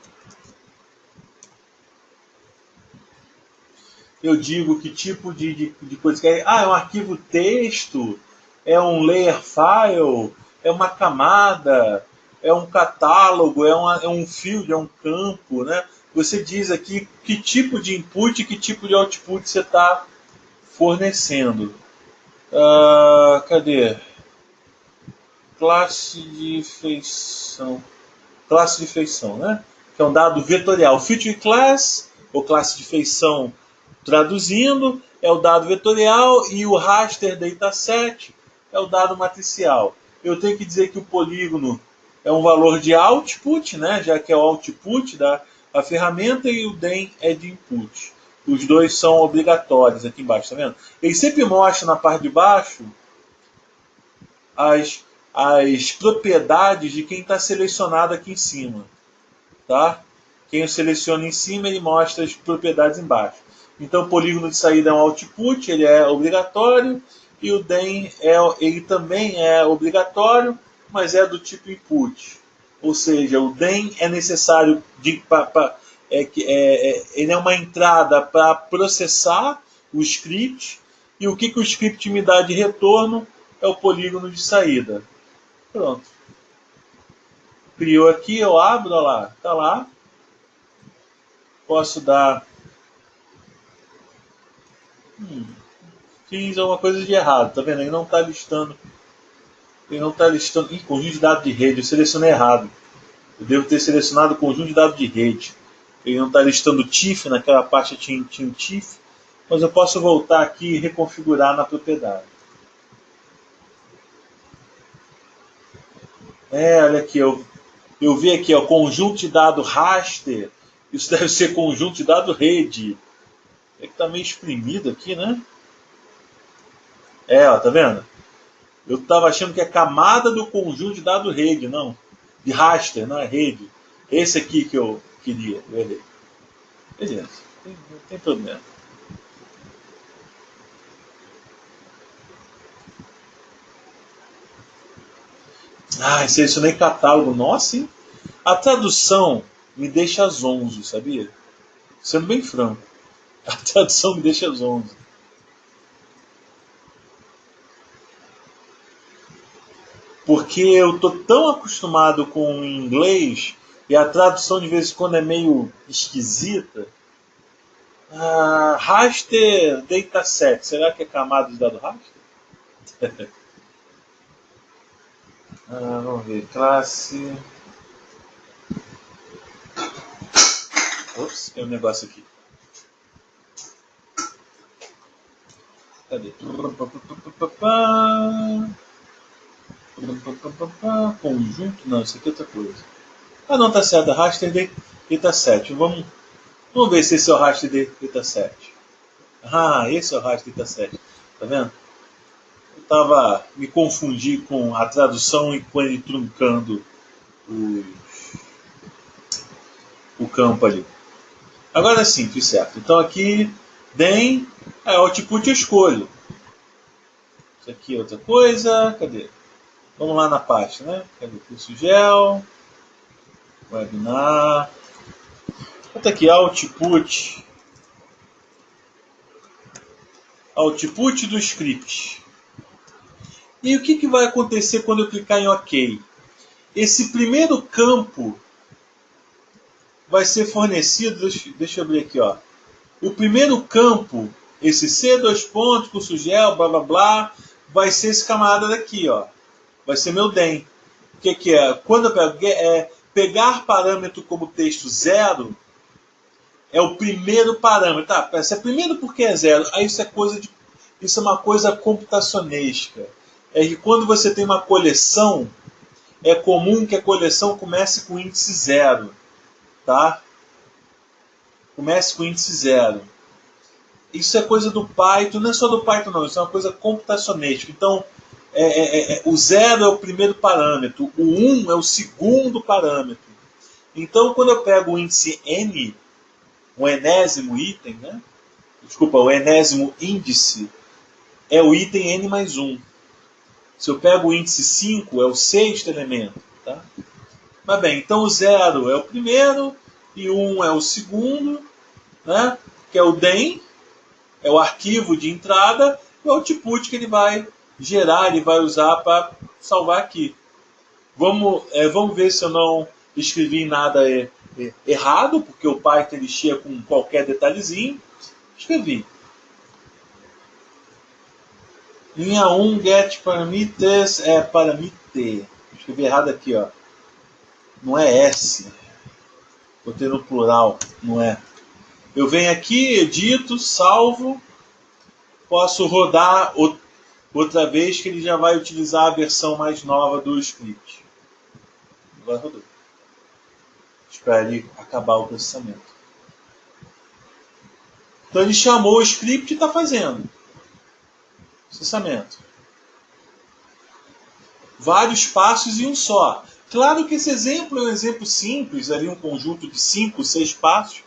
Eu digo que tipo de coisa que é. Ah, é um arquivo texto, é um layer file, é uma camada, é um catálogo, é um field, é um campo, né? Você diz aqui que tipo de input e que tipo de output você está fornecendo. Cadê? Classe de feição. Classe de feição, né? Que é um dado vetorial. Feature class, ou classe de feição, traduzindo, é o dado vetorial, e o raster dataset é o dado matricial. Eu tenho que dizer que o polígono é um valor de output, né? Já que é o output da ferramenta, e o DEM é de input. Os dois são obrigatórios aqui embaixo, tá vendo? Ele sempre mostra na parte de baixo as propriedades de quem está selecionado aqui em cima. Tá? Quem eu seleciono em cima, ele mostra as propriedades embaixo. Então o polígono de saída é um output, ele é obrigatório, e o DEM ele também é obrigatório, mas é do tipo input. Ou seja, o DEM é necessário, ele é uma entrada para processar o script, e o que o script me dá de retorno é o polígono de saída. Pronto. Criou aqui, eu abro, olha lá, está lá. Posso dar... fiz alguma coisa de errado, tá vendo? Ele não está listando. Ele não está listando... Ih, conjunto de dados de rede, eu selecionei errado. Eu devo ter selecionado o conjunto de dados de rede. Ele não está listando o TIFF, naquela parte tinha um TIFF, mas eu posso voltar aqui e reconfigurar na propriedade. Olha aqui, eu vi aqui, ó, conjunto de dado raster. Isso deve ser conjunto de dado rede. É que está meio exprimido aqui, né? Ó, tá vendo? Eu estava achando que é camada do conjunto de dado rede, não. De raster, não é rede. Esse aqui que eu queria, eu errei. Beleza, não tem problema. Selecionei catálogo. Nossa, hein? A tradução me deixa zonzo, sabia? Sendo bem franco. A tradução me deixa zonzo. Porque eu tô tão acostumado com o inglês e a tradução de vez em quando é meio esquisita. Raster dataset. Será que é camada de dado raster? Vamos ver. Classe. Ops, tem um negócio aqui. Cadê? Conjunto? Não, isso aqui é outra coisa. Não, tá certo. Raster dataset. Vamos ver se esse é o raster dataset. Esse é o raster dataset. Tá vendo? Eu tava me confundi com a tradução e com ele truncando o campo ali. Agora sim, fiz certo. Então aqui, DEM, output eu escolho. Isso aqui é outra coisa. Cadê? Vamos lá na pasta, né? Cadê o curso gel? Webinar. Bota aqui, output. Output do script. E o que vai acontecer quando eu clicar em OK? Esse primeiro campo vai ser fornecido, deixa eu abrir aqui, ó. O primeiro campo, esse C, curso gel, blá blá blá, vai ser esse camarada daqui, ó. Vai ser meu DEM. O que é? Quando eu pego, pegar parâmetro como texto 0 é o primeiro parâmetro. Tá, esse é primeiro porque é 0. Aí isso é uma coisa computacionesca. É que quando você tem uma coleção, é comum que a coleção comece com índice 0. Tá? Comece com índice 0. Isso é coisa do Python, não é só do Python não, isso é uma coisa computacionesca. Então, o 0 é o primeiro parâmetro, o 1 é o segundo parâmetro. Então, quando eu pego o índice n, o enésimo item, né? Desculpa, o enésimo índice é o item n mais 1. Se eu pego o índice 5, é o sexto elemento. Tá? Mas bem, então o 0 é o primeiro e o 1 é o segundo, né? Que é o DEM, é o arquivo de entrada, e o output que ele vai gerar, ele vai usar para salvar aqui. Vamos ver se eu não escrevi nada errado, porque o Python ele chia com qualquer detalhezinho. Escrevi. Linha 1, get parameters é parameter. Escrevi errado aqui, ó. Não é S. Botei no plural, não é. Eu venho aqui, edito, salvo. Posso rodar outra vez que ele já vai utilizar a versão mais nova do script. Agora rodou. Espero ele acabar o processamento. Então ele chamou o script e está fazendo. Processamento. Vários passos em um só. Claro que esse exemplo é um exemplo simples, ali um conjunto de 5, 6 passos.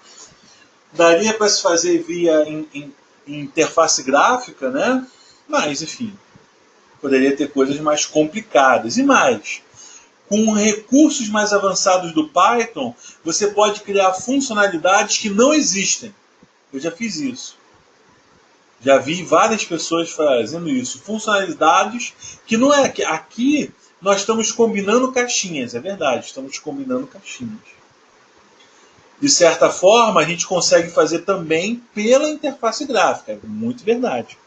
Daria para se fazer via em interface gráfica, né? Mas, enfim, poderia ter coisas mais complicadas. E mais, com recursos mais avançados do Python, você pode criar funcionalidades que não existem. Eu já fiz isso. Já vi várias pessoas fazendo isso. Funcionalidades que não é... Aqui nós estamos combinando caixinhas, é verdade, estamos combinando caixinhas. De certa forma, a gente consegue fazer também pela interface gráfica, é muito verdade.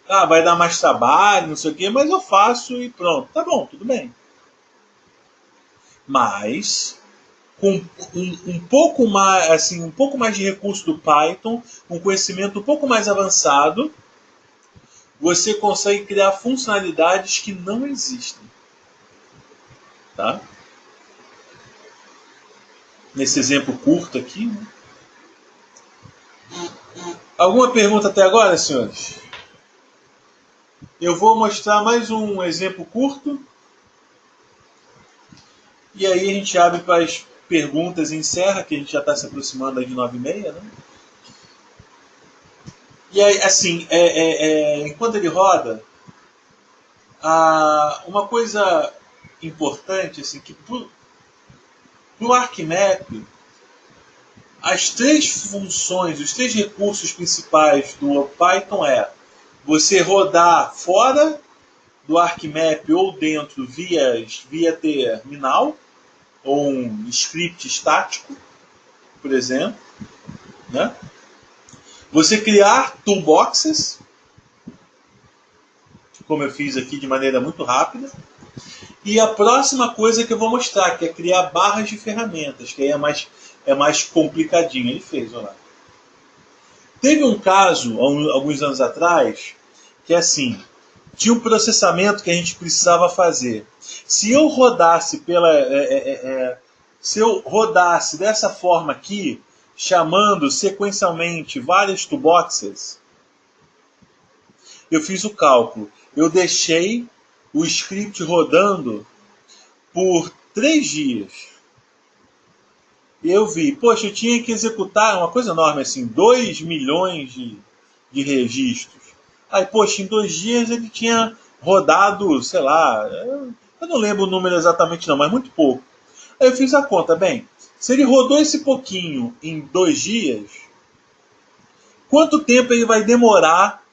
Ah, vai dar mais trabalho, não sei o quê, mas eu faço e pronto. Tá bom, tudo bem. Mas com um pouco mais, assim, um pouco mais de recurso do Python, um conhecimento um pouco mais avançado, você consegue criar funcionalidades que não existem. Tá? Nesse exemplo curto aqui. Né? Alguma pergunta até agora, senhores? Eu vou mostrar mais um exemplo curto. E aí a gente abre para as perguntas e encerra, que a gente já está se aproximando aí de 9h30, né? E aí, assim, enquanto ele roda, uma coisa importante, assim, que no ArcMap, as 3 funções, os 3 recursos principais do Python é você rodar fora do ArcMap ou dentro via terminal, ou um script estático, por exemplo, né? Você criar toolboxes, como eu fiz aqui de maneira muito rápida. E a próxima coisa que eu vou mostrar, que é criar barras de ferramentas, que aí é mais complicadinho. Ele fez, olha lá. Teve um caso, alguns anos atrás, que é assim, tinha um processamento que a gente precisava fazer. Se eu rodasse se eu rodasse dessa forma aqui, chamando sequencialmente várias toolboxes, eu fiz o cálculo. Eu deixei o script rodando por 3 dias. E eu vi, poxa, eu tinha que executar uma coisa enorme assim, 2 milhões de registros. Aí, poxa, em 2 dias ele tinha rodado, sei lá, eu não lembro o número exatamente não, mas muito pouco. Aí eu fiz a conta, bem, se ele rodou esse pouquinho em 2 dias, quanto tempo ele vai demorar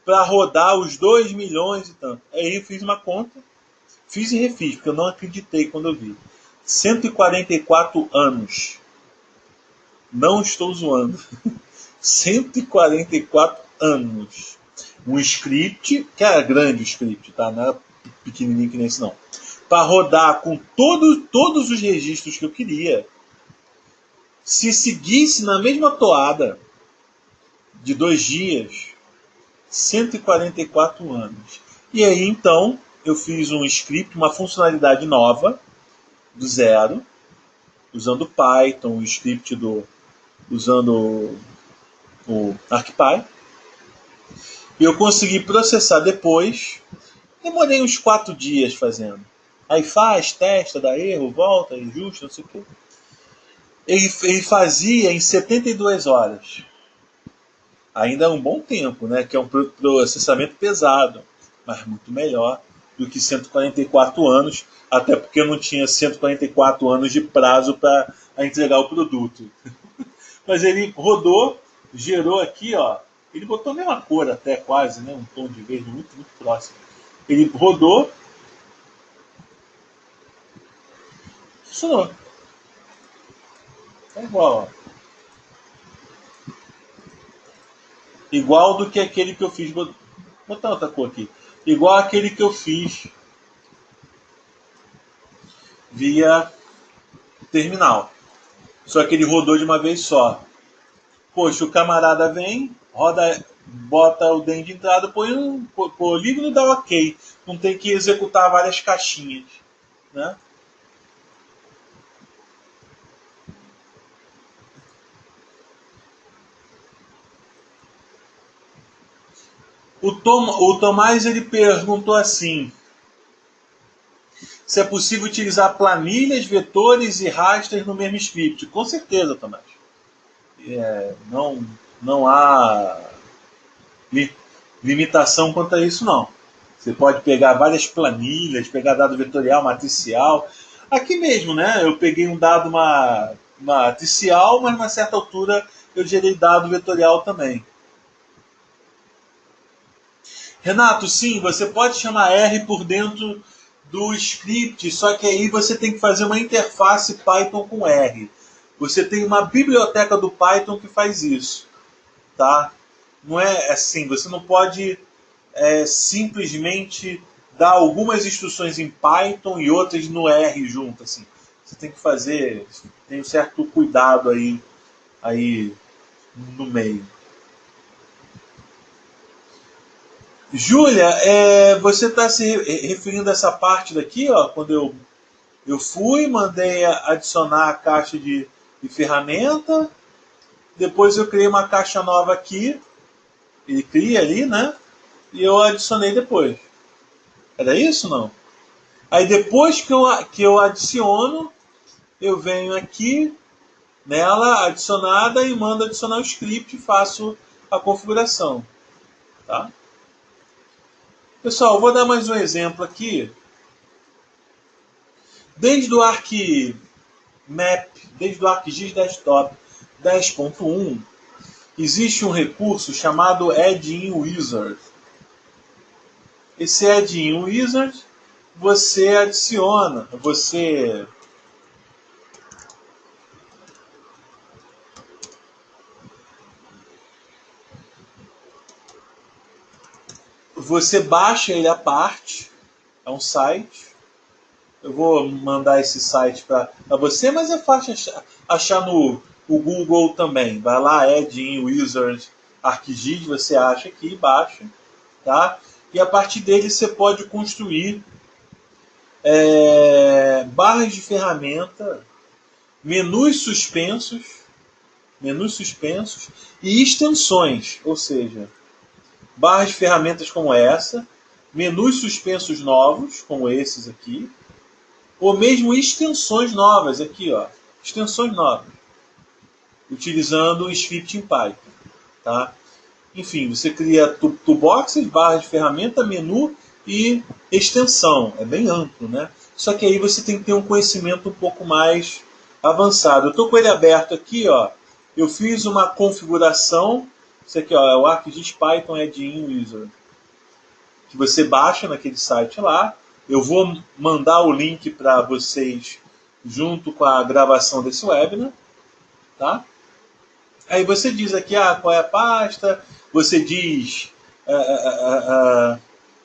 para rodar os 2 milhões e tanto? Aí eu fiz uma conta, fiz e refiz, porque eu não acreditei quando eu vi. 144 anos. Não estou zoando. 144 anos. Um script, que era grande o script, tá? Não era pequenininho que nem esse não. Para rodar com todos os registros que eu queria. Se seguisse na mesma toada de 2 dias, 144 anos. E aí então eu fiz um script, uma funcionalidade nova, do zero, usando Python, o script usando o ArcPy. E eu consegui processar depois. Demorei uns 4 dias fazendo. Aí faz, testa, dá erro, volta, ajusta, não sei o quê. Ele fazia em 72 horas. Ainda é um bom tempo, né? Que é um processamento pesado, mas muito melhor do que 144 anos, até porque eu não tinha 144 anos de prazo para entregar o produto. Mas ele rodou, gerou aqui, ó. Ele botou a mesma cor até quase, né? Um tom de verde muito, muito próximo. Ele rodou. Funcionou. É igual, ó. Igual do que aquele que eu fiz. Vou botar outra cor aqui. Igual aquele que eu fiz via terminal. Só que ele rodou de uma vez só. Poxa, o camarada vem, roda, bota o DEM de entrada, põe um polígono e dá ok. Não tem que executar várias caixinhas. Né? O Tomás ele perguntou assim: se é possível utilizar planilhas, vetores e rasters no mesmo script. Com certeza, Tomás. Não, não há limitação quanto a isso, não. Você pode pegar várias planilhas, pegar dado vetorial, matricial. Aqui mesmo, né? Eu peguei um dado matricial, mas numa certa altura eu gerei dado vetorial também. Renato, sim, você pode chamar R por dentro do script, só que aí você tem que fazer uma interface Python com R. Você tem uma biblioteca do Python que faz isso, tá? Não é assim, você não pode simplesmente dar algumas instruções em Python e outras no R junto, assim. Você tem que fazer, tem um certo cuidado aí no meio. Júlia, você está se referindo a essa parte daqui, ó, quando eu fui, mandei adicionar a caixa de ferramenta, depois eu criei uma caixa nova aqui, ele cria ali, né? E eu adicionei depois. Era isso não? Aí depois que eu adiciono, eu venho aqui nela adicionada e mando adicionar o script e faço a configuração. Tá? Pessoal, eu vou dar mais um exemplo aqui. Desde o ArcMap, desde o ArcGIS Desktop 10.1, existe um recurso chamado Add-in Wizard. Esse Add-in Wizard você adiciona, você baixa ele à parte, é um site. Eu vou mandar esse site para você, mas é fácil achar no Google também. Vai lá, Add-in Wizard ArcGIS, você acha aqui, baixa, tá? E a partir dele você pode construir barras de ferramenta, menus suspensos e extensões, ou seja, barras de ferramentas como essa, menus suspensos novos, como esses aqui, ou mesmo extensões novas, aqui ó, extensões novas, utilizando o script em Python. Tá? Enfim, você cria toolboxes, barras de ferramenta, menu e extensão. É bem amplo, né? Só que aí você tem que ter um conhecimento um pouco mais avançado. Eu estou com ele aberto aqui, ó. Eu fiz uma configuração. Isso aqui, ó, é o ArcGIS Python Add-in Wizard, que você baixa naquele site lá. Eu vou mandar o link para vocês junto com a gravação desse webinar, tá? Aí você diz aqui qual é a pasta, você diz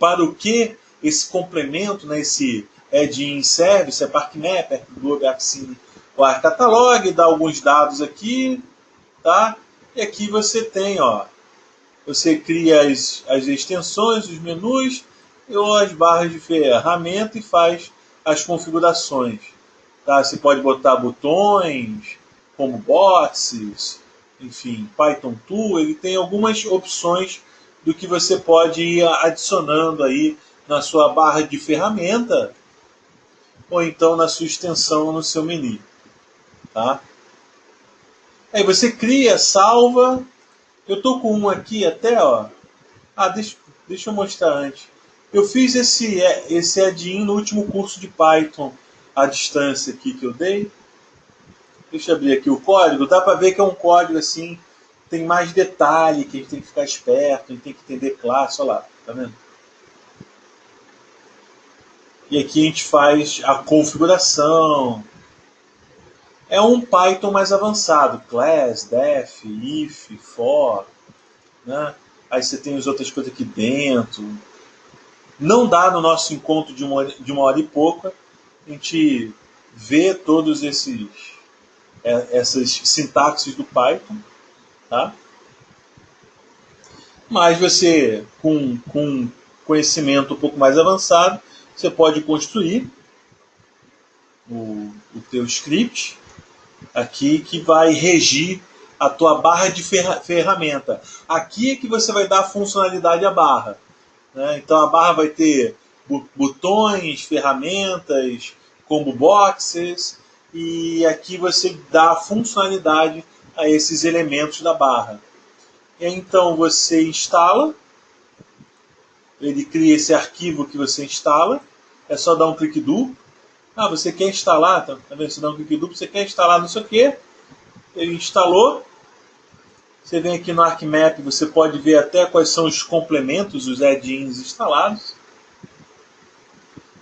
para o que esse complemento, né, esse add-in serve, se é ParkMap, ArcGlobe, ArcSym ou ArcCatalog, dá alguns dados aqui, tá? E aqui você tem, ó, você cria as extensões, os menus ou as barras de ferramenta e faz as configurações. Tá? Você pode botar botões, como boxes, enfim, Python Tool, ele tem algumas opções do que você pode ir adicionando aí na sua barra de ferramenta ou então na sua extensão no seu menu. Tá? Aí você cria, salva. Eu estou com um aqui até, ó. Deixa eu mostrar antes. Eu fiz esse add-in no último curso de Python à distância aqui que eu dei. Deixa eu abrir aqui o código. Dá para ver que é um código assim, tem mais detalhe, que a gente tem que ficar esperto, a gente tem que entender classe, olha lá, tá vendo? E aqui a gente faz a configuração, é um Python mais avançado, class, def, if, for, né? Aí você tem as outras coisas aqui dentro. Não dá no nosso encontro de uma hora e pouca a gente ver todos essas sintaxes do Python, tá? Mas você, com conhecimento um pouco mais avançado, você pode construir o teu script aqui que vai regir a tua barra de ferramenta. Aqui é que você vai dar funcionalidade à barra, né? Então a barra vai ter botões, ferramentas, combo boxes, e aqui você dá funcionalidade a esses elementos da barra. Então você instala, ele cria esse arquivo que você instala, é só dar um clique duplo. Ah, você quer instalar, tá vendo? Você dá um clique duplo, você quer instalar não sei o que, ele instalou. Você vem aqui no ArcMap, você pode ver até quais são os complementos, os add-ins instalados.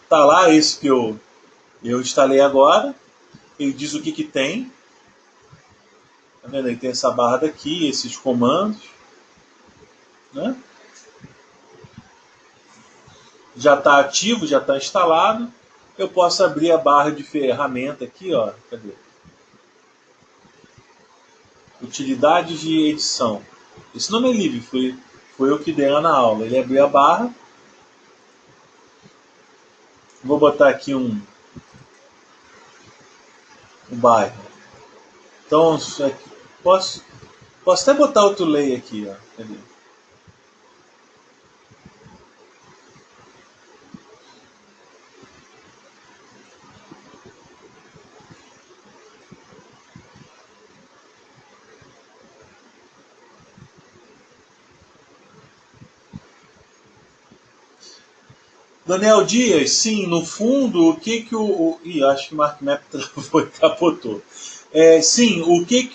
Tá lá esse que eu instalei agora. Ele diz o que tem. Tá vendo? Ele tem essa barra daqui, esses comandos, né? Já está ativo, já está instalado. Eu posso abrir a barra de ferramenta aqui, ó. Cadê? Utilidades de edição. Esse nome é livre, foi eu que dei lá na aula. Ele abriu a barra. Vou botar aqui um bairro. Então, posso até botar outro lay aqui, ó. Cadê? Daniel Dias, sim, no fundo, o que o ih, acho que o MarkMap travou e capotou. Sim, o que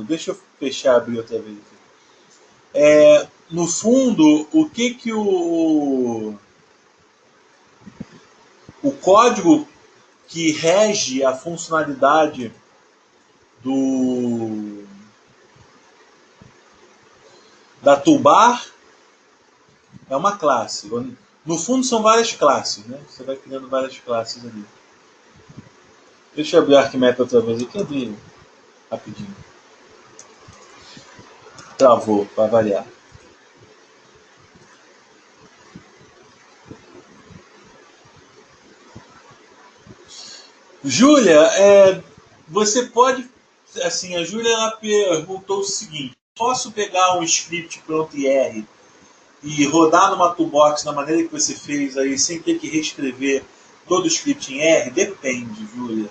deixa eu fechar, abrir outra vez aqui. No fundo, o que o código que rege a funcionalidade da toolbar é uma classe. No fundo são várias classes, né? Você vai criando várias classes ali. Deixa eu abrir o ArcMap outra vez aqui, abrir rapidinho. Travou, para variar. Júlia, você pode, assim, a Júlia ela perguntou o seguinte: posso pegar um script pronto IR e rodar numa toolbox da maneira que você fez aí, sem ter que reescrever todo o script em R? Depende, Júlia.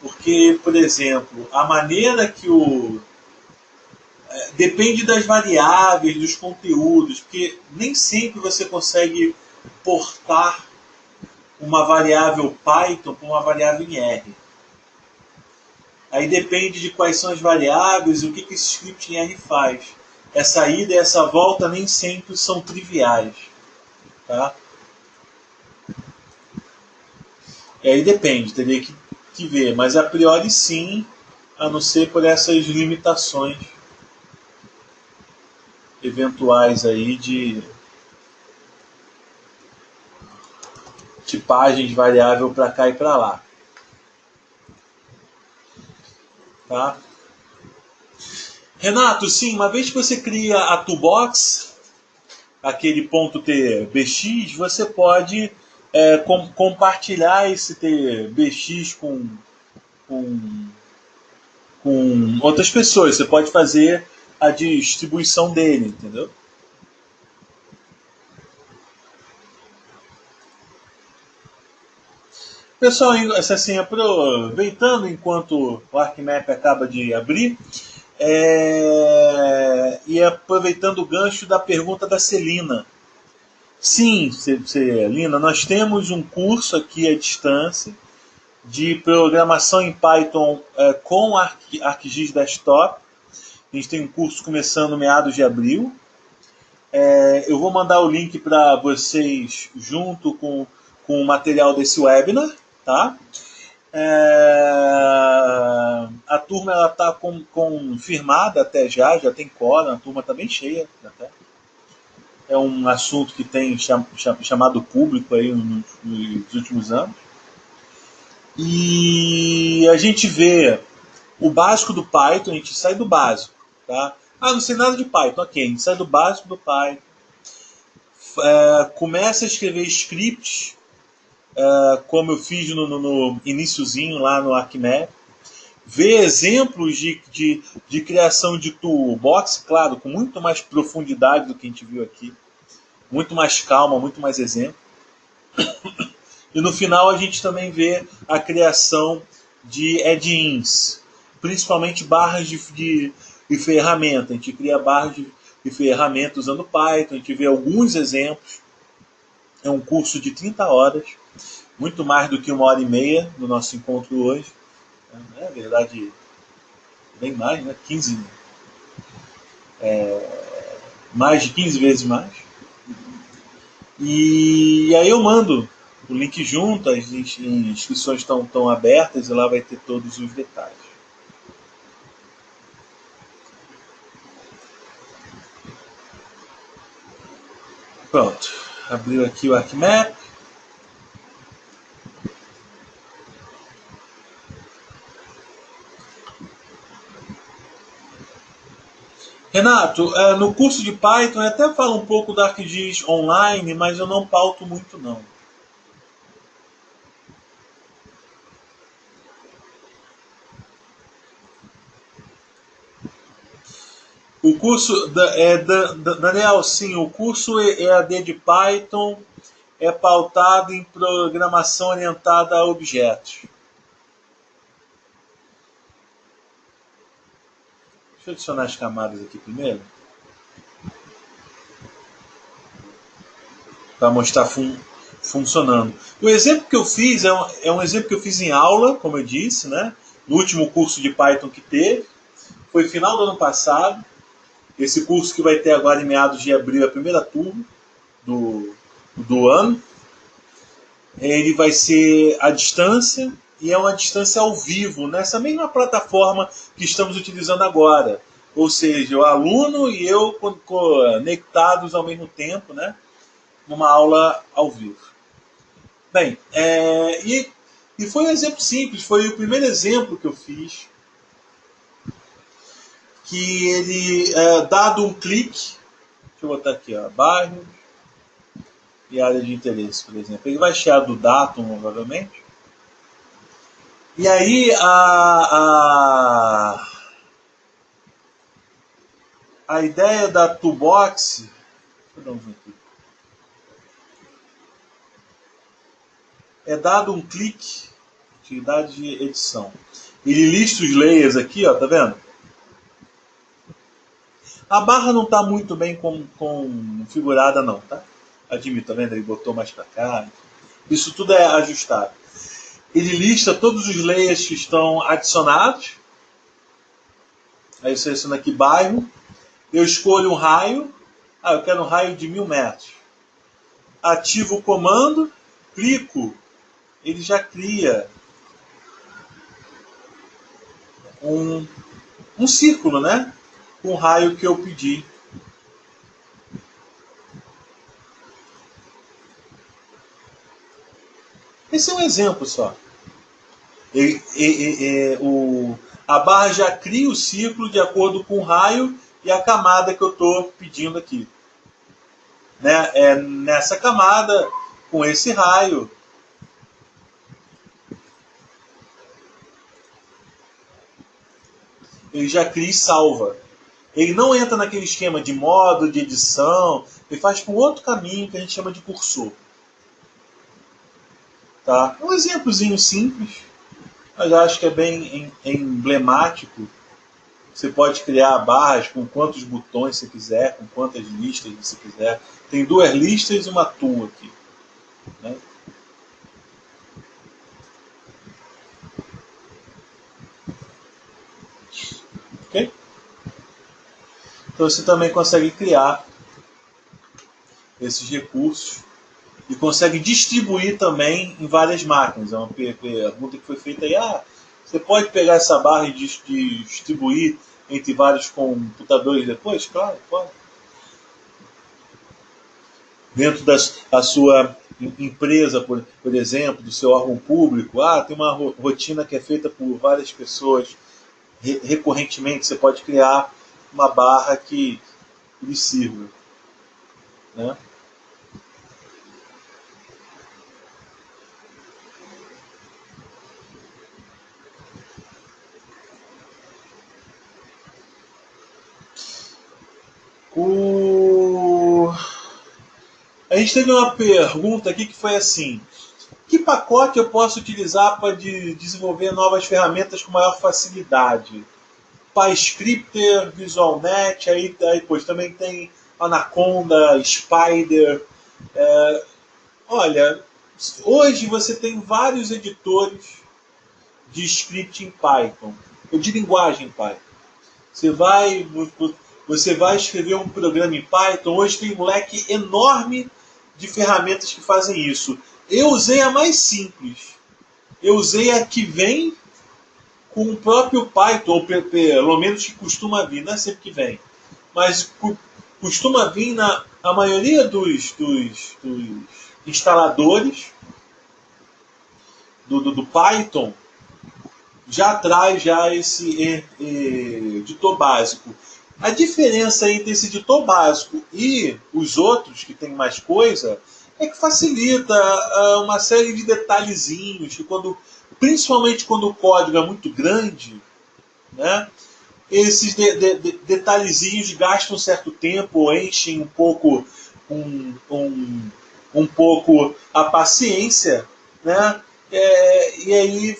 Porque, por exemplo, a maneira que depende das variáveis, dos conteúdos, porque nem sempre você consegue portar uma variável Python para uma variável em R. Aí depende de quais são as variáveis e o que esse script em R faz. Essa ida e essa volta nem sempre são triviais. Tá? E aí depende, teria que ver. Mas a priori sim, a não ser por essas limitações eventuais aí de tipagem de variável para cá e para lá. Tá? Renato, sim, uma vez que você cria a toolbox, aquele ponto .tbx, você pode compartilhar esse tbx com outras pessoas. Você pode fazer a distribuição dele, entendeu? Pessoal, assim, aproveitando enquanto o ArcMap acaba de abrir, e aproveitando o gancho da pergunta da Celina. Sim, Celina, nós temos um curso aqui à distância de programação em Python com ArcGIS Desktop. A gente tem um curso começando meados de abril. Eu vou mandar o link para vocês junto com o material desse webinar, tá? A turma ela está confirmada até já tem quórum, a turma está bem cheia até. É um assunto que tem chamado público aí nos últimos anos. E a gente vê o básico do Python, a gente sai do básico. Tá? Não sei nada de Python, ok, a gente sai do básico do Python, começa a escrever scripts, como eu fiz no iniciozinho lá no ArcMap, ver exemplos de criação de toolbox, claro, com muito mais profundidade do que a gente viu aqui, muito mais calma, muito mais exemplo. E no final a gente também vê a criação de add-ins, principalmente barras de ferramenta. A gente cria barras de ferramenta usando Python, a gente vê alguns exemplos. É um curso de 30 horas, muito mais do que 1h30 do nosso encontro hoje. Na verdade, bem mais, né? 15, mais de 15 vezes mais. E aí eu mando o link junto, as inscrições estão abertas e lá vai ter todos os detalhes. Pronto, abriu aqui o ArcMap. Renato, no curso de Python eu até falo um pouco da ArcGIS online, mas eu não pauto muito não. O curso, Daniel, sim, o curso EAD de Python é pautado em programação orientada a objetos. Deixa eu adicionar as camadas aqui primeiro, para mostrar funcionando. O exemplo que eu fiz é um exemplo que eu fiz em aula, como eu disse, né? No último curso de Python que teve. Foi final do ano passado. Esse curso que vai ter agora em meados de abril, a primeira turma do ano. Ele vai ser à distância e é uma distância ao vivo, nessa mesma plataforma que estamos utilizando agora. Ou seja, o aluno e eu conectados ao mesmo tempo, né? Numa aula ao vivo. Bem, e foi um exemplo simples, foi o primeiro exemplo que eu fiz, que ele, dado um clique, deixa eu botar aqui, bairro e área de interesse, por exemplo, ele vai chegar do Datum, provavelmente, e aí a ideia da toolbox, deixa eu dar um zoom aqui, é dado um clique, atividade de edição. Ele lista os layers aqui, ó, tá vendo? A barra não está muito bem configurada não, tá? Admito, tá vendo? Ele botou mais para cá. Isso tudo é ajustado. Ele lista todos os layers que estão adicionados. Aí eu seleciono aqui bairro. Eu escolho um raio. Eu quero um raio de 1000 metros. Ativo o comando, clico, ele já cria um círculo, né? Com o raio que eu pedi. Esse é um exemplo só. A barra já cria o círculo de acordo com o raio e a camada que eu estou pedindo aqui. Né? Nessa camada, com esse raio, ele já cria e salva. Ele não entra naquele esquema de modo, de edição, ele faz por outro caminho que a gente chama de cursor. Tá? Um exemplozinho simples, mas acho que é bem emblemático. Você pode criar barras com quantos botões você quiser, com quantas listas você quiser. Tem 2 listas e uma tool aqui. Né? Ok? Então você também consegue criar esses recursos e consegue distribuir também em várias máquinas. É uma pergunta que foi feita aí. Você pode pegar essa barra e distribuir entre vários computadores depois? Claro, pode. Dentro da sua empresa, por exemplo, do seu órgão público, tem uma rotina que é feita por várias pessoas recorrentemente, você pode criar uma barra que lhe sirva. Né? A gente teve uma pergunta aqui que foi assim: que pacote eu posso utilizar para desenvolver novas ferramentas com maior facilidade? PyScripter, VisualNet, aí depois também tem Anaconda, Spider. Olha, hoje você tem vários editores de script em Python, ou de linguagem Python. Você vai escrever um programa em Python, hoje tem um leque enorme de ferramentas que fazem isso. Eu usei a mais simples. Eu usei a que vem com o próprio Python, ou pelo menos que costuma vir, não é sempre que vem, mas costuma vir a maioria dos instaladores do Python, já traz esse editor básico. A diferença entre esse editor básico e os outros, que tem mais coisa, é que facilita uma série de detalhezinhos, que principalmente quando o código é muito grande, né, esses detalhezinhos gastam um certo tempo, enchem um pouco, um pouco a paciência, né, e aí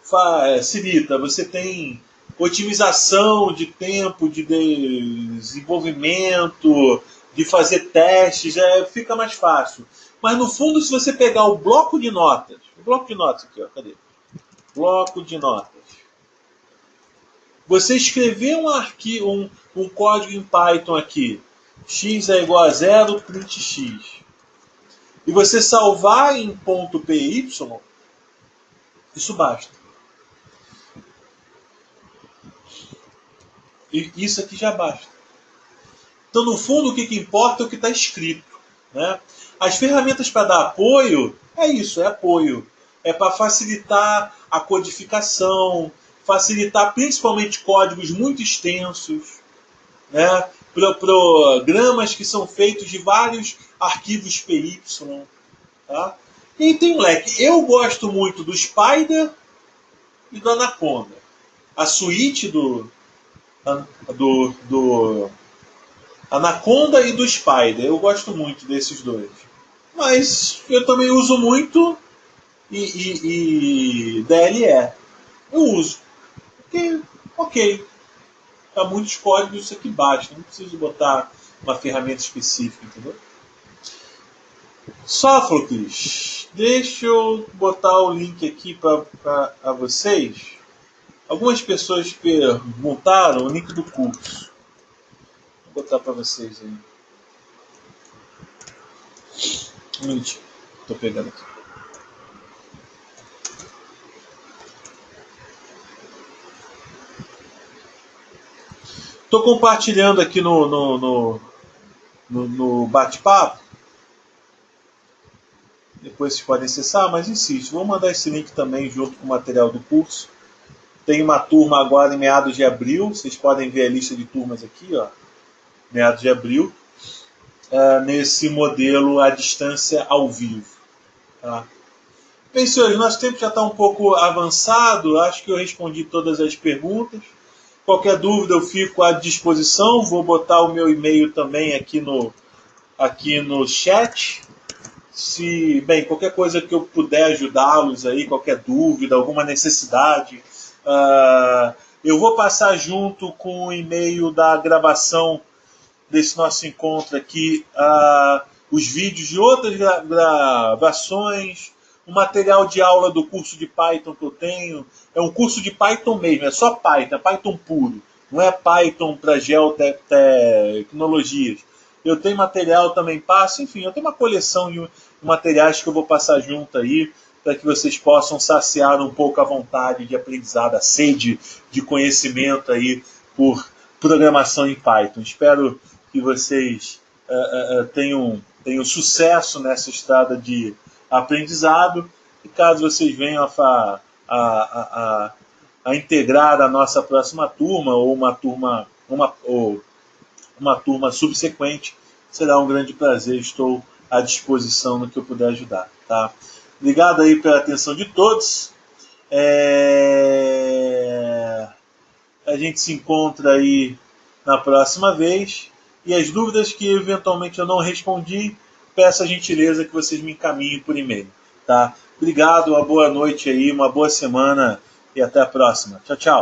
facilita. Você tem otimização de tempo, de desenvolvimento, de fazer testes, fica mais fácil. Mas no fundo, se você pegar o bloco de notas aqui, ó, cadê? Bloco de notas. Você escrever um código em Python aqui, x é igual a 0, print x, e você salvar em .py, isso basta. E isso aqui já basta. Então, no fundo, o que importa é o que está escrito. Né? As ferramentas para dar apoio, é isso, é apoio. É para facilitar a codificação, facilitar principalmente códigos muito extensos, né? Programas que são feitos de vários arquivos PY. Tá? E tem um leque. Eu gosto muito do Spider e do Anaconda. A suíte do Anaconda e do Spider. Eu gosto muito desses dois. Mas eu também uso muito e DLE. Eu uso. Porque, ok. Para muitos códigos isso aqui basta. Não preciso botar uma ferramenta específica, entendeu? Sófocles, deixa eu botar o link aqui para vocês. Algumas pessoas perguntaram o link do curso. Vou botar para vocês aí. Um minutinho. Estou pegando aqui. Estou compartilhando aqui no bate-papo. Depois vocês podem acessar, mas insisto, vou mandar esse link também junto com o material do curso. Tem uma turma agora em meados de abril. Vocês podem ver a lista de turmas aqui, ó. Meados de abril. Nesse modelo à distância ao vivo. Tá? Bem, senhores, nosso tempo já está um pouco avançado. Acho que eu respondi todas as perguntas. Qualquer dúvida eu fico à disposição. Vou botar o meu e-mail também aqui no chat. Qualquer coisa que eu puder ajudá-los aí, qualquer dúvida, alguma necessidade, eu vou passar junto com o e-mail da gravação desse nosso encontro aqui, os vídeos de outras gravações, o material de aula do curso de Python que eu tenho. É um curso de Python mesmo, é só Python, é Python puro. Não é Python para geotecnologias. Eu tenho material, também passo, enfim, eu tenho uma coleção de materiais que eu vou passar junto aí, para que vocês possam saciar um pouco a vontade de aprendizado, a sede de conhecimento aí por programação em Python. Espero que vocês tenham sucesso nessa estrada de aprendizado, e caso vocês venham a integrar a nossa próxima turma ou uma turma subsequente, será um grande prazer. Estou à disposição no que eu puder ajudar. Tá? Obrigado aí pela atenção de todos. A gente se encontra aí na próxima vez. E as dúvidas que eventualmente eu não respondi, peço a gentileza que vocês me encaminhem por e-mail. Tá? Obrigado, uma boa noite aí, uma boa semana e até a próxima. Tchau, tchau.